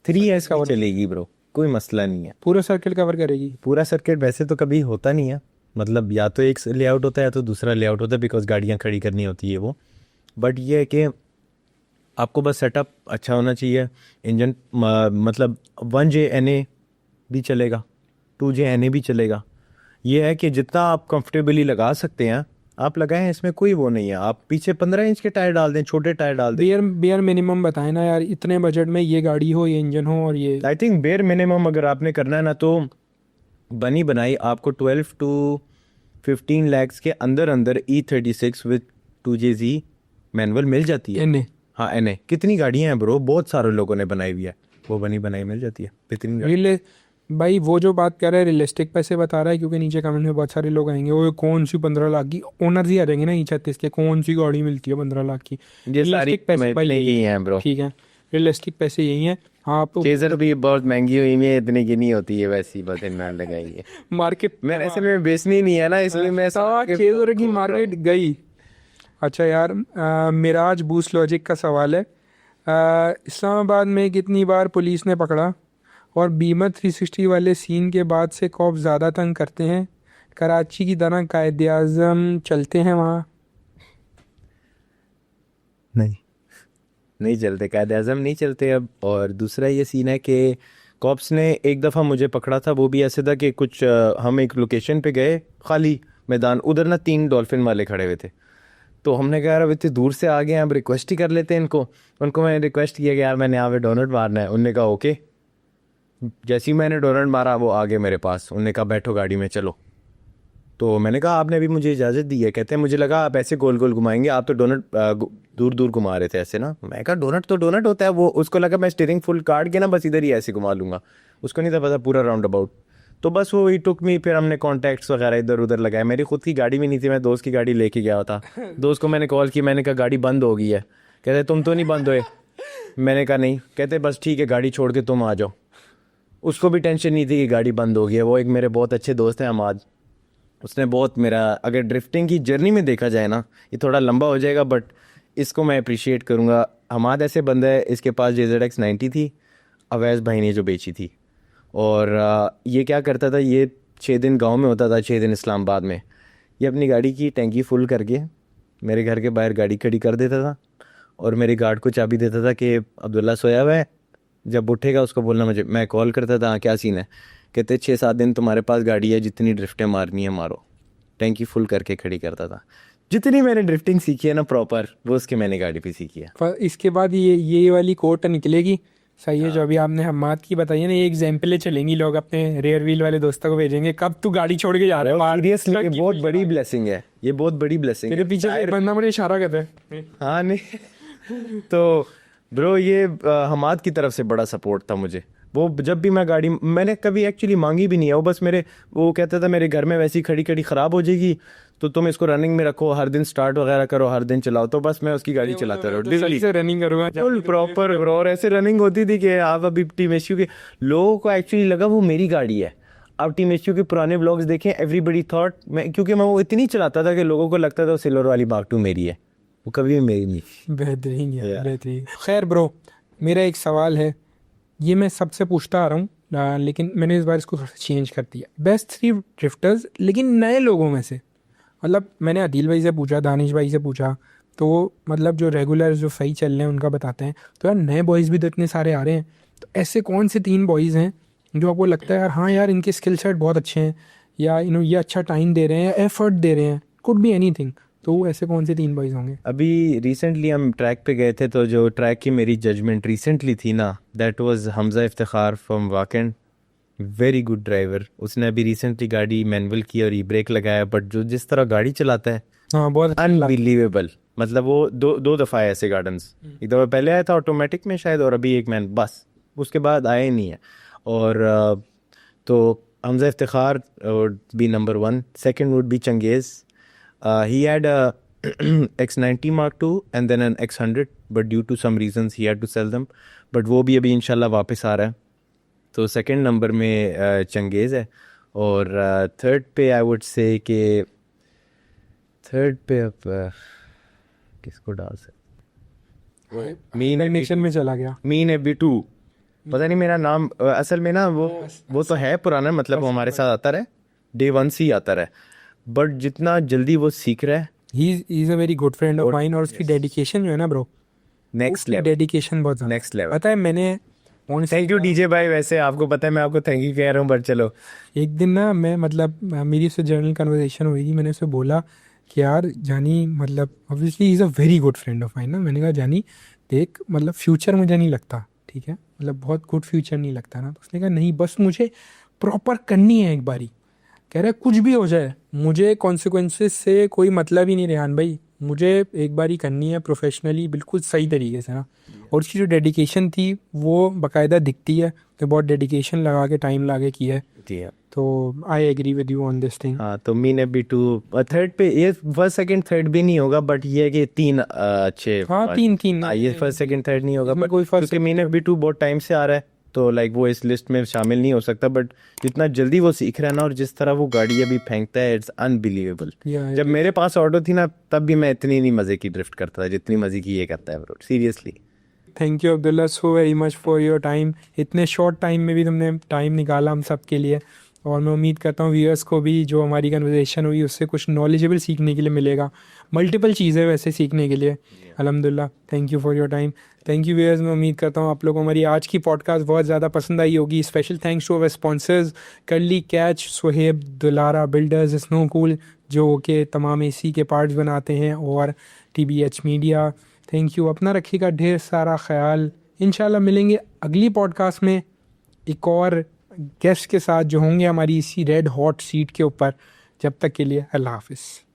S2: 3S कवर चलेगी ब्रो, कोई मसला नहीं है।
S1: पूरा सर्किल कवर करेगी।
S2: पूरा सर्किट वैसे तो कभी होता नहीं है, मतलब या तो एक लेआउट होता है या तो दूसरा लेआउट होता है, बिकॉज गाड़ियाँ खड़ी करनी होती है वो। बट ये है कि आपको बस सेटअप अच्छा होना चाहिए। इंजन मतलब 1J NA भी चलेगा, 2J NA भी चलेगा। ये है कि जितना आप कंफर्टेबली लगा सकते हैं आप लगाएं, इसमें कोई वो नहीं है। आप पीछे 15 इंच के टायर डाल दें, छोटे टायर डाल दें।
S1: बेयर मिनिमम बताए ना यार, इतने बजट में ये गाड़ी हो, ये इंजन हो, और ये
S2: आई थिंक बेयर मिनिमम अगर आपने करना है ना तो बनी बनाई आपको 12 to 15 lakhs के अंदर अंदर E36 विद 2JZ मैनुअल मिल जाती है।
S1: NA।
S2: हाँ NA कितनी गाड़ियाँ हैं ब्रो, बहुत सारे लोगों ने बनाई हुई है, वो बनी बनाई मिल जाती है बेहतरीन गाड़ी।
S1: रिले भाई वो जो बात कर रहा है रियलिस्टिक पैसे बता रहा है, क्योंकि नीचे कमेंट में बहुत सारे लोग आएंगे वो कौन सी 15 लाख की, ओनर्स ही आ जाएंगे ना E36 के, कौन सी गाड़ी मिलती है 15 लाख की।
S2: ये सारी
S1: रियलिस्टिक पैसे भाई
S2: यही हैं ब्रो,
S1: ठीक है, रियलिस्टिक पैसे यही हैं। हाँ आप
S2: चेजर भी बहुत महंगी हुई है, इतने की नहीं होती है, वैसी बहुत इतना लगाई है।
S1: मार्केट
S2: मैं ऐसे में बेचनी नहीं है ना, इसलिए मैं
S1: चेजर की मार्केट गई। अच्छा यार, मिराज बूस्ट लॉजिक का सवाल है। इस्लामाबाद में कितनी बार पुलिस ने पकड़ा, और बीमर 360 वाले सीन के बाद से कॉप ज़्यादा तंग करते हैं, कराची की तरह कायदे आज़म चलते हैं वहाँ।
S2: नहीं चलते, कायदे आज़म नहीं चलते अब। और दूसरा ये सीन है कि कॉप्स ने एक दफ़ा मुझे पकड़ा था, वो भी ऐसे था कि कुछ हम एक लोकेशन पे गए, खाली मैदान, उधर ना 3 डॉल्फिन वाले खड़े हुए थे। तो हमने कहा यार अब इतनी दूर से आ गए हैं, अब रिक्वेस्ट ही कर लेते हैं इनको। उनको मैंने रिक्वेस्ट किया कि यार मैंने यहाँ पे डोनट मारना है। उनने कहा ओके। जैसे ही मैंने डोनट मारा वो आ गए मेरे पास, उनने कहा बैठो गाड़ी में चलो। तो मैंने कहा आपने अभी मुझे इजाज़त दी है। कहते हैं मुझे लगा आप ऐसे गोल गोल घुमाएंगे, आप तो डोनट दूर दूर घुमा रहे थे ऐसे ना। मैं कहा डोनट तो डोनट होता है, वो उसको लगा मैं स्टीयरिंग फुल काट के ना बस इधर ही ऐसे घुमा लूँगा, उसको नहीं था पता पूरा राउंड अबाउट। तो बस वो ही टुक मी, फिर हमने कॉन्टैक्ट्स वगैरह इधर उधर लगाए। मेरी खुद की गाड़ी भी नहीं थी, मैं दोस्त की गाड़ी लेके गया था। दोस्त को मैंने कॉल की, मैंने कहा गाड़ी बंद हो गई है। कहते तुम तो नहीं बंद हुए। मैंने कहा नहीं, कहते बस ठीक है गाड़ी छोड़ के तुम आ जाओ। उसको भी टेंशन नहीं थी कि गाड़ी बंद हो गई है। वो एक मेरे बहुत अच्छे दोस्त हैं अमाद, उसने बहुत मेरा, अगर ड्रिफ्टिंग की जर्नी में देखा जाए ना, ये थोड़ा लंबा हो जाएगा बट इसको मैं अप्रिशिएट करूँगा। हमाद ऐसे बंदा है, इसके पास JZX 90 थी, अवैस भाई ने जो बेची थी। और ये क्या करता था, ये 6 दिन गांव में होता था, 6 दिन इस्लामाबाद में। ये अपनी गाड़ी की टैंकी फुल करके मेरे घर के बाहर गाड़ी खड़ी कर देता था और मेरे गार्ड को चाबी देता था कि अब्दुल्ला सोया हुआ है, जब उठेगा उसको बोलना मुझे। मैं कॉल करता था, हाँ क्या सीन है, कहते 6-7 दिन तुम्हारे पास गाड़ी है, जितनी ड्रिफ्टें मारनी है मारो। टैंकी फुल करके खड़ी करता था। जितनी मैंने ड्रिफ्टिंग सीखी है ना प्रॉपर, वो उसके मैंने गाड़ी पे सीखी है।
S1: पर इसके बाद ये वाली कोट निकलेगी, सही है, जो अभी आपने हम्माद की बताई है ना, ये एग्जाम्पलें चलेंगी, लोग अपने रेयर व्हील वाले दोस्तों को भेजेंगे, कब तू गाड़ी छोड़ के जा रहा है बाहर।
S2: सीरियसली ये बहुत बड़ी ब्लेसिंग है, ये बहुत बड़ी ब्लेसिंग
S1: तेरे
S2: है।
S1: पीछे एक बंदा मुझे इशारा करता है।
S2: हाँ नहीं तो ब्रो ये हमाद की तरफ से बड़ा सपोर्ट था मुझे। वो जब भी मैं गाड़ी, मैंने कभी एक्चुअली मांगी भी नहीं है, वो बस वो कहता था मेरे घर में वैसी खड़ी खड़ी ख़राब हो जाएगी तो तुम इसको रनिंग में रखो, हर दिन स्टार्ट वगैरह करो, हर दिन चलाओ। तो बस मैं उसकी गाड़ी चलाता रहा,
S1: सही से रनिंग करूँगा
S2: फुल प्रॉपर। और ऐसे रनिंग होती थी कि आप अभी टीम एसयू के लोगों को एक्चुअली लगा वो मेरी गाड़ी है। आप टीम एसयू के पुराने ब्लॉग्स देखें, एवरीबडी थॉट मैं, क्योंकि मैं वो इतनी चलाता था कि लोगों को लगता था वो सिल्वर वाली Mark II मेरी है, वो कभी भी मेरी नहीं।
S1: बेहतरीन है, बेहतरीन। खैर ब्रो, मेरा एक सवाल है, ये मैं सबसे पूछता आ रहा हूँ, लेकिन मैंने इस बार इसको थोड़ा सा चेंज कर दिया। बेस्ट 3 ड्रिफ्टर्स लेकिन नए लोगों में से, मतलब मैंने आदिल भाई से पूछा, दानिश भाई से पूछा, तो वो मतलब जो रेगुलर जो सही चल रहे हैं उनका बताते हैं। तो यार नए बॉयज़ भी तो इतने सारे आ रहे हैं, तो ऐसे कौन से 3 बॉयज़ हैं जो आपको लगता है यार हाँ यार इनके स्किल सेट बहुत अच्छे हैं, या ये अच्छा टाइम दे रहे हैं, एफर्ट दे रहे हैं, कुड बी एनीथिंग, तो ऐसे कौन से 3 बॉयज़ होंगे?
S2: अभी रिसेंटली हम ट्रैक पे गए थे, तो जो ट्रैक की मेरी जजमेंट रिसेंटली थी ना, that was Hamza Iftikhar from वाकन। Very good driver. उसने अभी रिसेंटली गाड़ी मैनुअल की और ई ब्रेक लगाया, बट जो जिस तरह गाड़ी चलाता है
S1: हाँ बहुत
S2: अनबिलीवेबल। मतलब वो दो दफ़ा है ऐसे गार्डन्स, एक दफ़ा पहले आया था ऑटोमेटिक में शायद, और अभी एक मैन, बस उसके बाद आया ही नहीं है। और तो Hamza Iftikhar would be number 1, second would be Changez. he had a X90 Mark II and then an X100, but due to some reasons he had to sell them, but वो भी अभी इंशाल्लाह वापस आ रहा है। तो सेकंड नंबर में चंगेज़ है, और थर्ड पे आई वुड से कि थर्ड पे अब किसको डाल सकते, मीन
S1: नेशन में चला गया।
S2: मीन एबी 2, पता नहीं मेरा नाम असल में ना वो तो है पुराना, मतलब वो हमारे साथ आता रहे, डे 1 से ही आता रहे, बट जितना जल्दी वो सीख रहा है,
S1: he is a very good friend of mine. और उसकी डेडिकेशन जो है ना ब्रो,
S2: नेक्स्ट लेवल,
S1: डेडिकेशन बहुत ज़्यादा,
S2: नेक्स्ट लेवल।
S1: पता है मैंने
S2: थैंक यू डीजे भाई, वैसे आपको पता है मैं आपको थैंक यू कह रहा हूँ, बट चलो
S1: एक दिन ना मैं मतलब मेरी उससे जर्नल कन्वर्सेशन हुई थी, मैंने उससे बोला कि यार जानी, मतलब obviously is a very good friend of mine ना, मैंने कहा जानी देख, मतलब फ्यूचर मुझे नहीं लगता, ठीक है, मतलब बहुत गुड फ्यूचर नहीं लगता ना। तो उसने कहा नहीं, बस मुझे प्रॉपर करनी है एक बारी। कह रहा है कुछ भी हो जाए मुझे कॉन्सिक्वेंसेस से कोई मतलब ही नहीं रेहान भाई, मुझे एक बारी करनी है प्रोफेशनली, बिल्कुल सही तरीके से ना। और उसकी जो डेडिकेशन थी वो बाकायदा दिखती है कि बहुत डेडिकेशन लगा के टाइम लगा किया है।
S2: जी हाँ,
S1: तो I agree with you on this thing.
S2: हाँ तो मीन एबी 2 थर्ड पे, ये फर्स्ट सेकंड थर्ड भी नहीं होगा, बट ये है कि 3 अच्छे,
S1: हाँ 3
S2: ये फर्स्ट सेकंड थर्ड नहीं होगा,
S1: इसमें
S2: बट
S1: कोई फर्स्ट
S2: क्योंकि मीन एबी 2 बहुत टाइम से आ रहा है, तो लाइक वो इस लिस्ट में शामिल नहीं हो सकता, बट जितना जल्दी वो सीख रहा है ना, और जिस तरह वो गाड़ी अभी फेंकता है, इट्स अनबिलीवेबल। जब मेरे पास ऑटो थी ना, तब भी मैं इतनी नहीं मजे की ड्रिफ्ट करता था जितनी मजे की ये करता है bro, seriously.
S1: Thank you Abdullah so very much for your time. इतने शॉर्ट टाइम में भी तुमने टाइम निकाला हम सब के लिए, और मैं उम्मीद करता हूँ व्यूअर्स को भी जो हमारी कन्वर्सेशन हुई उससे कुछ नॉलेजेबल सीखने के लिए मिलेगा, मल्टीपल चीज़ें वैसे सीखने के लिए। अल्हम्दुलिल्लाह, thank you for your time. Thank you viewers, मैं उम्मीद करता हूँ आप लोगों को हमारी आज की पॉडकास्ट बहुत ज़्यादा पसंद आई होगी। Special thanks to our sponsors curly catch, Sohaib, Dulara builders, snow cool जो कि तमाम एसी के पार्ट्स बनाते हैं, और TBH मीडिया। थैंक यू, अपना रखिएगा ढेर सारा ख्याल। इंशाल्लाह मिलेंगे अगली पॉडकास्ट में एक और गेस्ट के साथ जो होंगे हमारी इसी रेड हॉट सीट के ऊपर। जब तक के लिए अल्लाह हाफिज़।